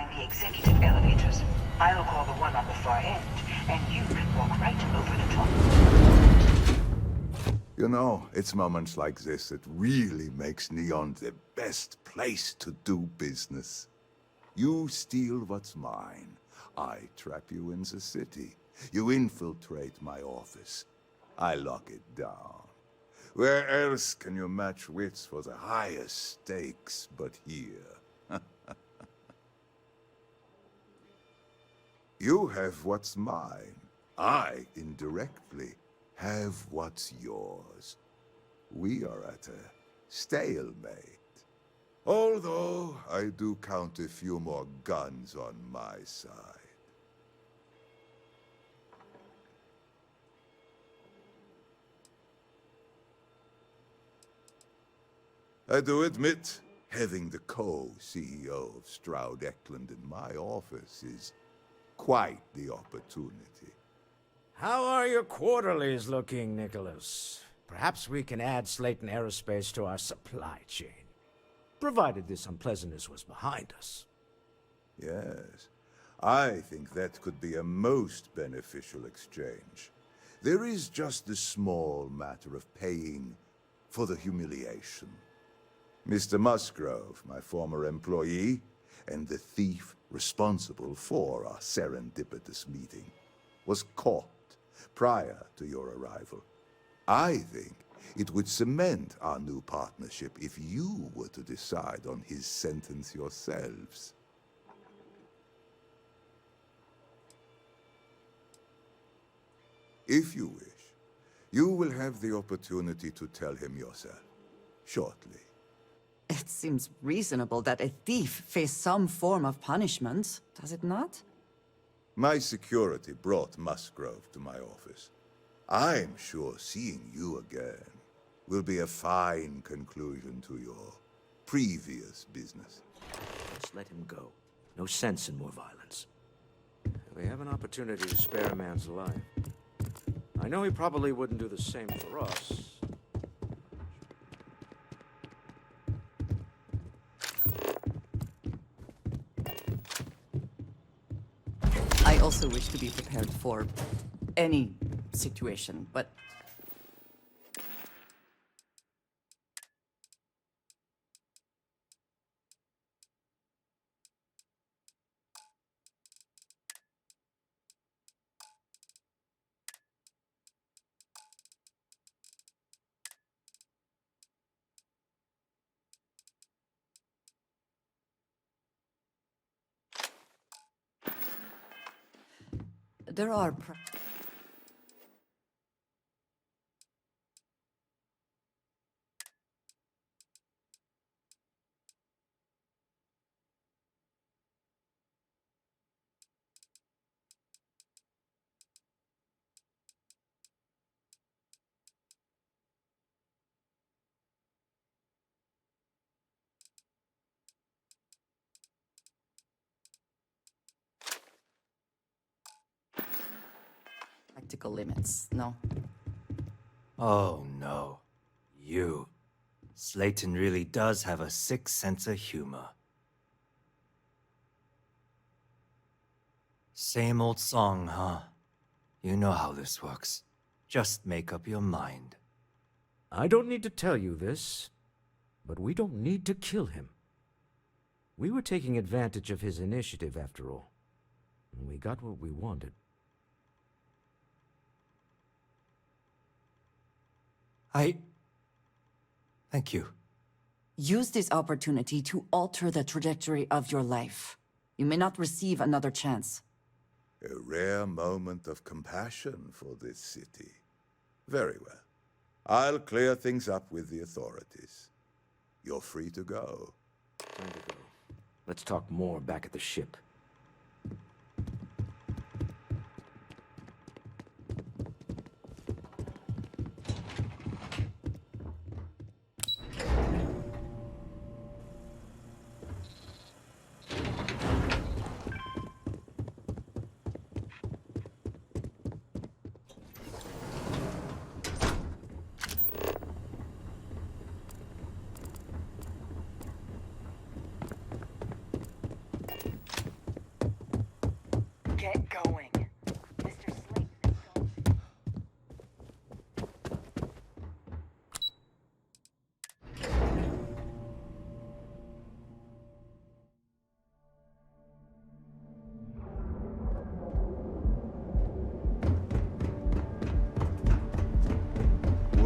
find the executive elevators. I'll call the one on the far end, and you can walk right over the top. You know, it's moments like this that really makes Neon the best place to do business. You steal what's mine. I trap you in the city. You infiltrate my office. I lock it down. Where else can you match wits for the highest stakes but here? You have what's mine. I, indirectly, have what's yours. We are at a stalemate. Although I do count a few more guns on my side. I do admit, having the co-CEO of Stroud Eklund in my office is quite the opportunity. How are your quarterlies looking, Nicholas? Perhaps we can add Slayton Aerospace to our supply chain, provided this unpleasantness was behind us. Yes, I think that could be a most beneficial exchange. There is just the small matter of paying for the humiliation. Mr. Musgrove, my former employee, and the thief responsible for our serendipitous meeting, was caught prior to your arrival. I think it would cement our new partnership if you were to decide on his sentence yourselves. If you wish, you will have the opportunity to tell him yourself, shortly. It seems reasonable that a thief face some form of punishment, does it not? My security brought Musgrove to my office. I'm sure seeing you again will be a fine conclusion to your previous business. Just let him go. No sense in more violence. We have an opportunity to spare a man's life. I know he probably wouldn't do the same for us. I also wish to be prepared for any situation, but... There are... practical limits, no? Oh no. You. Slayton really does have a sick sense of humor. Same old song, huh? You know how this works. Just make up your mind. I don't need to tell you this, but we don't need to kill him. We were taking advantage of his initiative, after all. And we got what we wanted. Thank you. Use this opportunity to alter the trajectory of your life. You may not receive another chance. A rare moment of compassion for this city. Very well. I'll clear things up with the authorities. You're free to go. Time to go. Let's talk more back at the ship.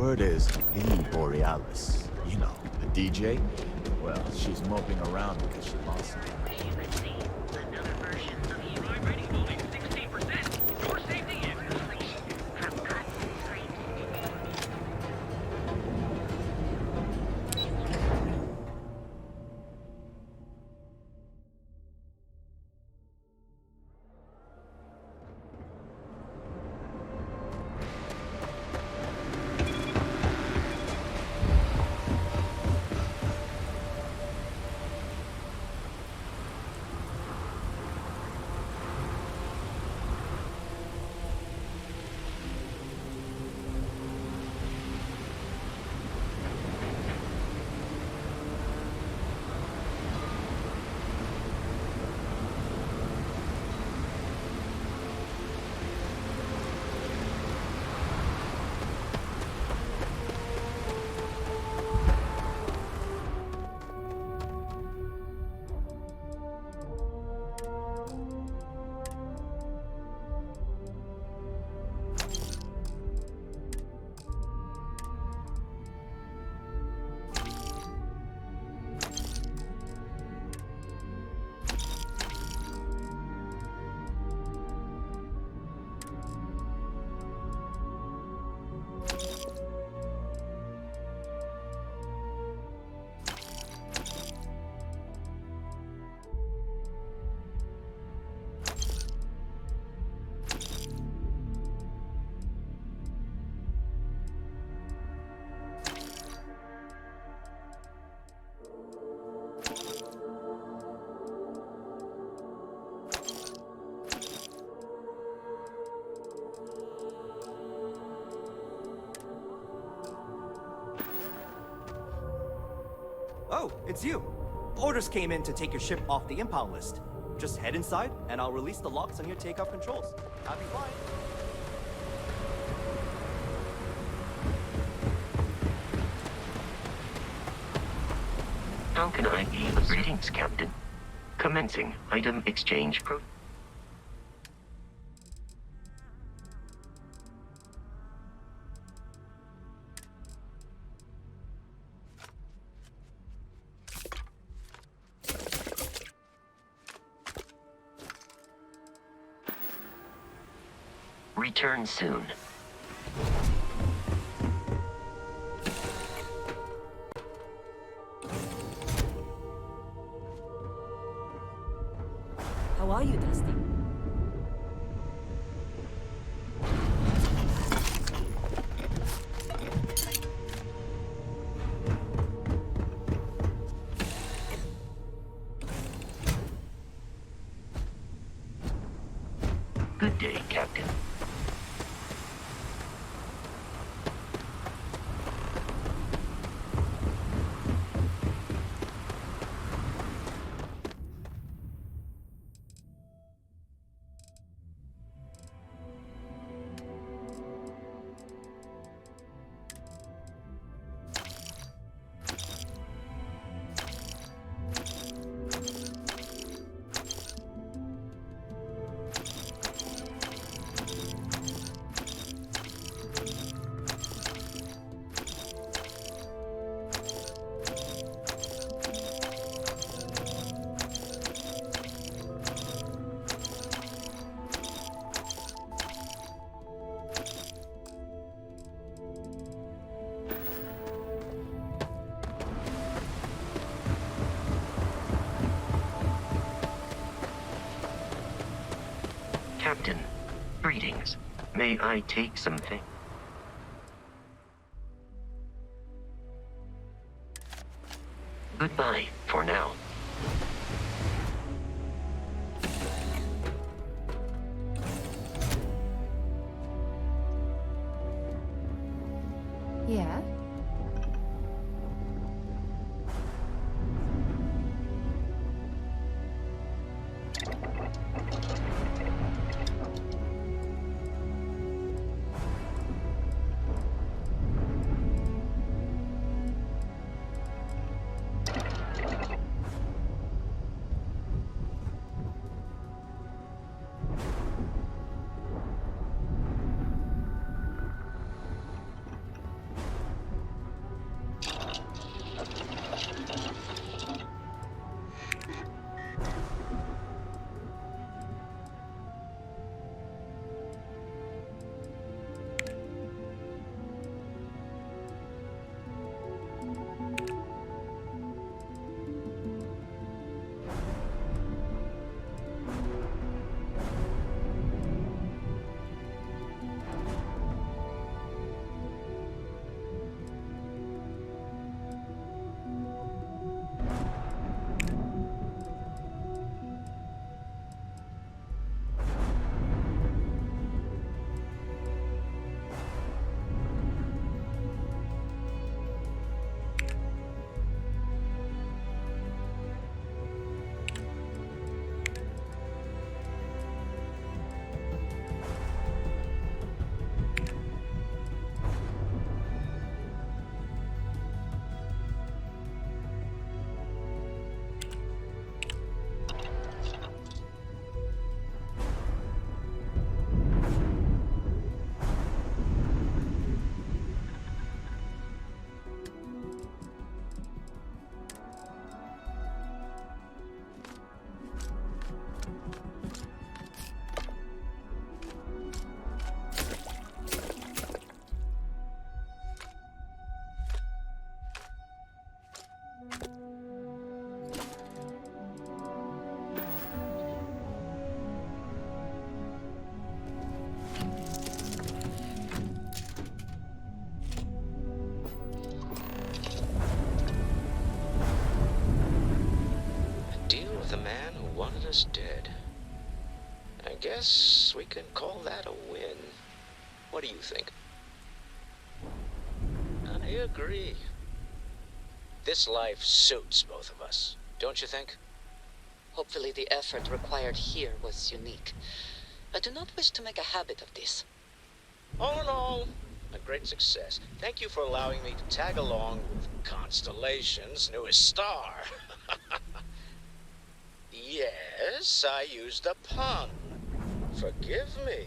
Word is the Borealis. You know, the DJ? Well, she's moping around because she lost it. Oh, it's you. Orders came in to take your ship off the impound list. Just head inside, and I'll release the locks on your takeoff controls. Happy flying. How can I be of greetings, Captain? Commencing item exchange pro... Return soon. How are you, Dusty? Good day, Captain. Captain, greetings. May I take something? Goodbye for now. Yeah? was dead. I guess we can call that a win. What do you think? I agree. This life suits both of us, don't you think? Hopefully the effort required here was unique. I do not wish to make a habit of this. All in all, a great success. Thank you for allowing me to tag along with Constellation's newest star. Yes, I used a pun. Forgive me.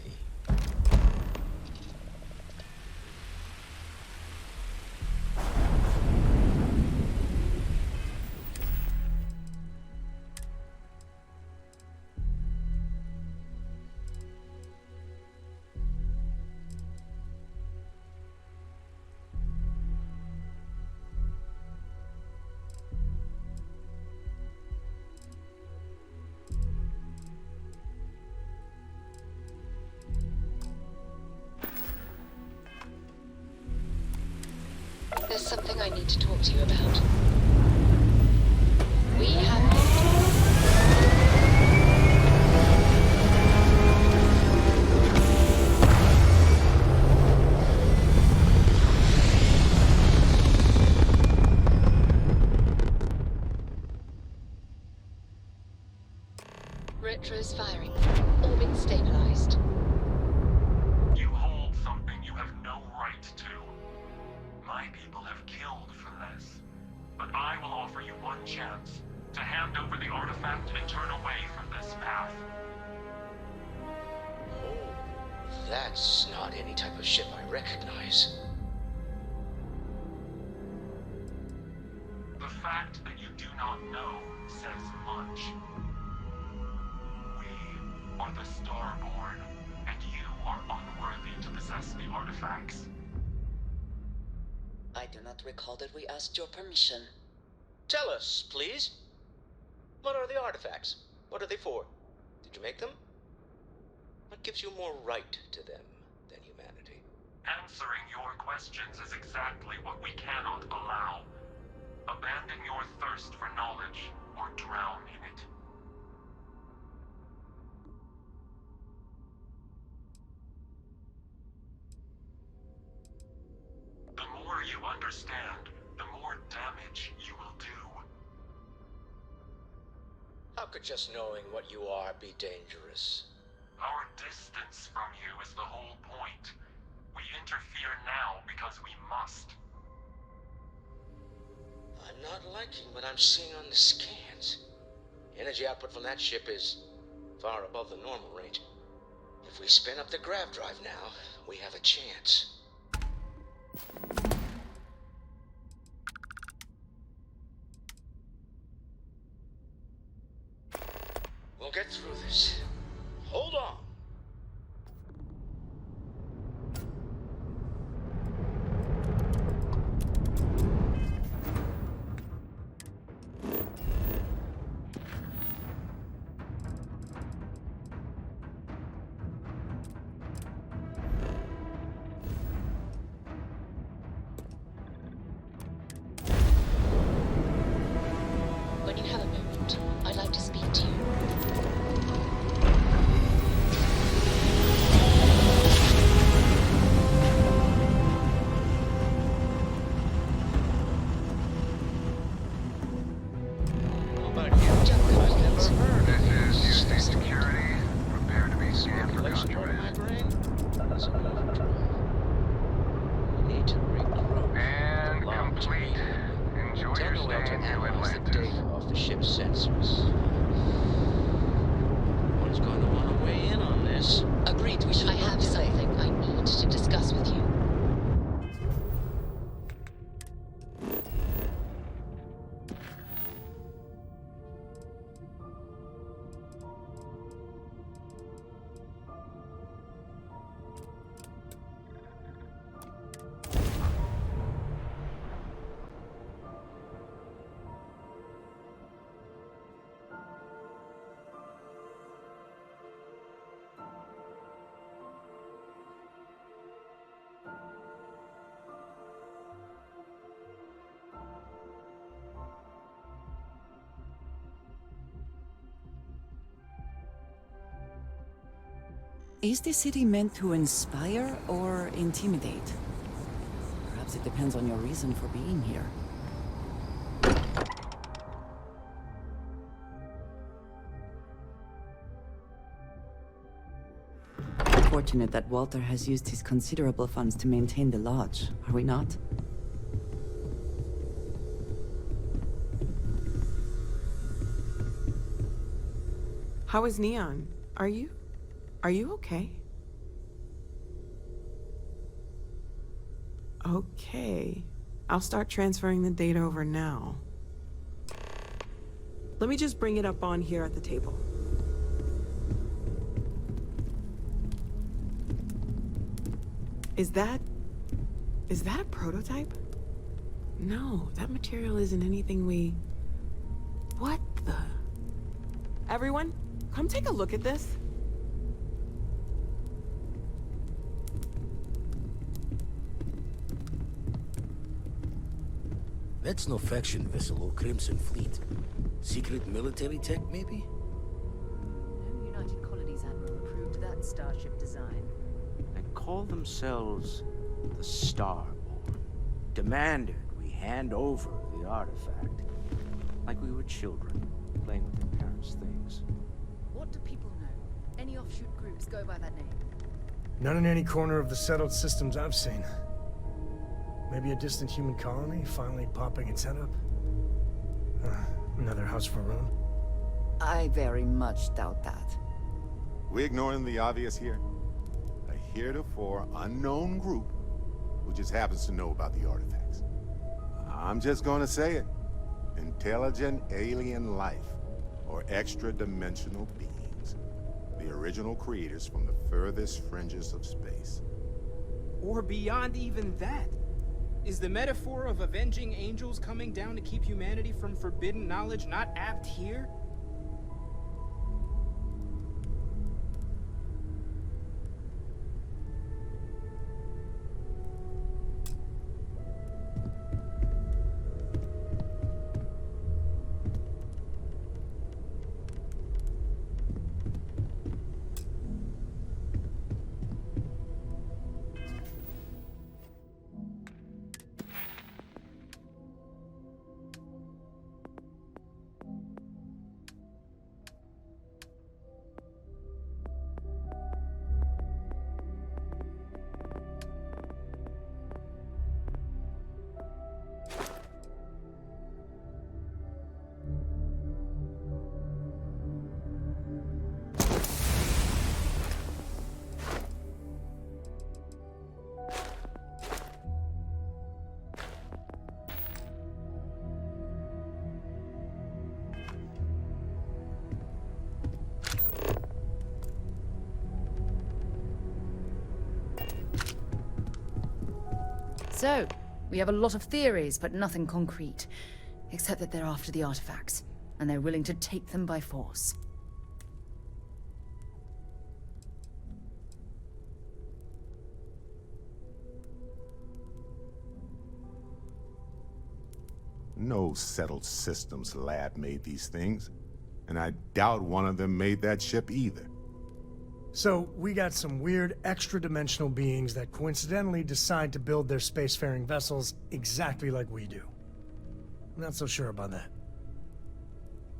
There's something I need to talk to you about. We have been... Retro's firing. Orbit stabilized. You hold something you have no right to. My people have killed for less. But I will offer you one chance to hand over the artifact and turn away from this path. Oh, that's not any type of ship I recognize. The fact that you do not know says much. We are the Starborn, and you are unworthy to possess the artifacts. I do not recall that we asked your permission. Tell us, please. What are the artifacts? What are they for? Did you make them? What gives you more right to them than humanity? Answering your questions is exactly what we cannot allow. Abandon your thirst for knowledge, or drown in it. The more you understand, the more damage you will do. How could just knowing what you are be dangerous? Our distance from you is the whole point. We interfere now because we must. I'm not liking what I'm seeing on the scans. Energy output from that ship is far above the normal range. If we spin up the grav drive now, we have a chance. We'll get through this. Hold on. Is the city meant to inspire or intimidate? Perhaps it depends on your reason for being here. Fortunate that Walter has used his considerable funds to maintain the lodge, are we not? How is Neon? Are you okay? Okay. I'll start transferring the data over now. Let me just bring it up on here at the table. Is that a prototype? No, that material isn't anything we... What the... Everyone, come take a look at this. That's no faction vessel or Crimson Fleet. Secret military tech, maybe? No United Colonies Admiral approved that starship design. They call themselves the Starborn. Demanded we hand over the artifact. Like we were children, playing with their parents' things. What do people know? Any offshoot groups go by that name? None in any corner of the settled systems I've seen. Maybe a distant human colony finally popping its head up? Another house for Rune? I very much doubt that. We ignoring the obvious here? A heretofore unknown group who just happens to know about the artifacts. I'm just gonna say it. Intelligent alien life, or extra-dimensional beings. The original creators from the furthest fringes of space. Or beyond even that. Is the metaphor of avenging angels coming down to keep humanity from forbidden knowledge not apt here? So, we have a lot of theories, but nothing concrete. Except that they're after the artifacts, and they're willing to take them by force. No settled systems lab made these things, and I doubt one of them made that ship either. So, we got some weird extra-dimensional beings that coincidentally decide to build their spacefaring vessels exactly like we do. Not so sure about that.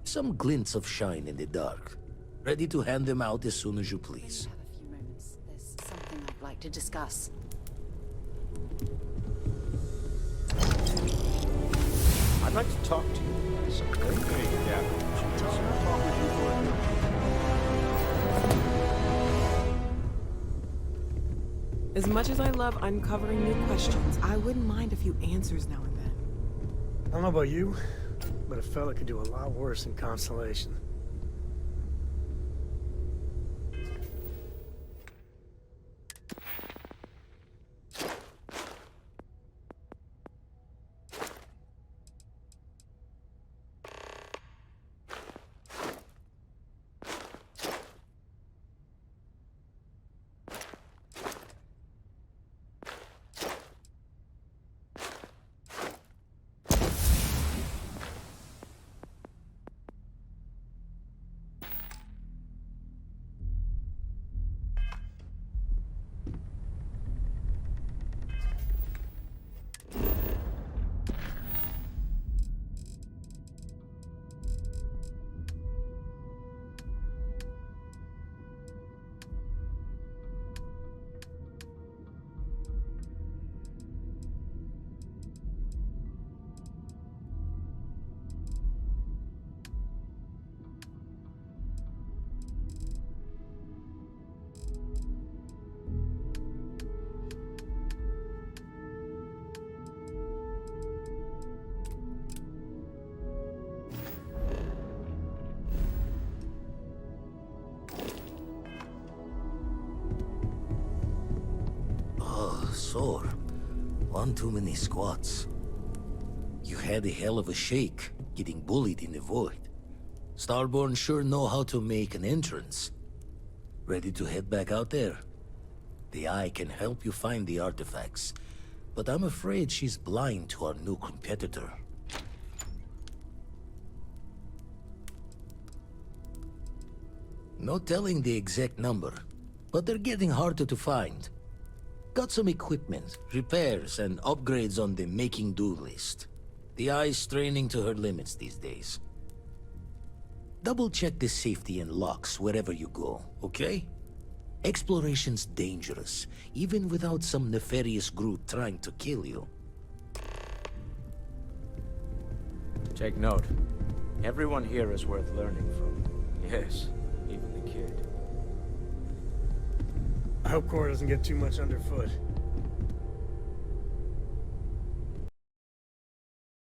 Some glints of shine in the dark. Ready to hand them out as soon as you please. Have a few moments. There's something I'd like to discuss. I'd like to talk to you about something. Hey, Captain. I'll talk with you for a minute. As much as I love uncovering new questions, I wouldn't mind a few answers now and then. I don't know about you, but a fella could do a lot worse in Constellation. sore. One too many squats. You had a hell of a shake, getting bullied in the void. Starborn sure know how to make an entrance. Ready to head back out there? The Eye can help you find the artifacts, but I'm afraid she's blind to our new competitor. No telling the exact number, but they're getting harder to find. Got some equipment, repairs, and upgrades on the making-do list. The Eye's straining to her limits these days. Double-check the safety and locks wherever you go, okay? Exploration's dangerous, even without some nefarious group trying to kill you. Take note. Everyone here is worth learning from. Yes, even the kid. I hope Cora doesn't get too much underfoot.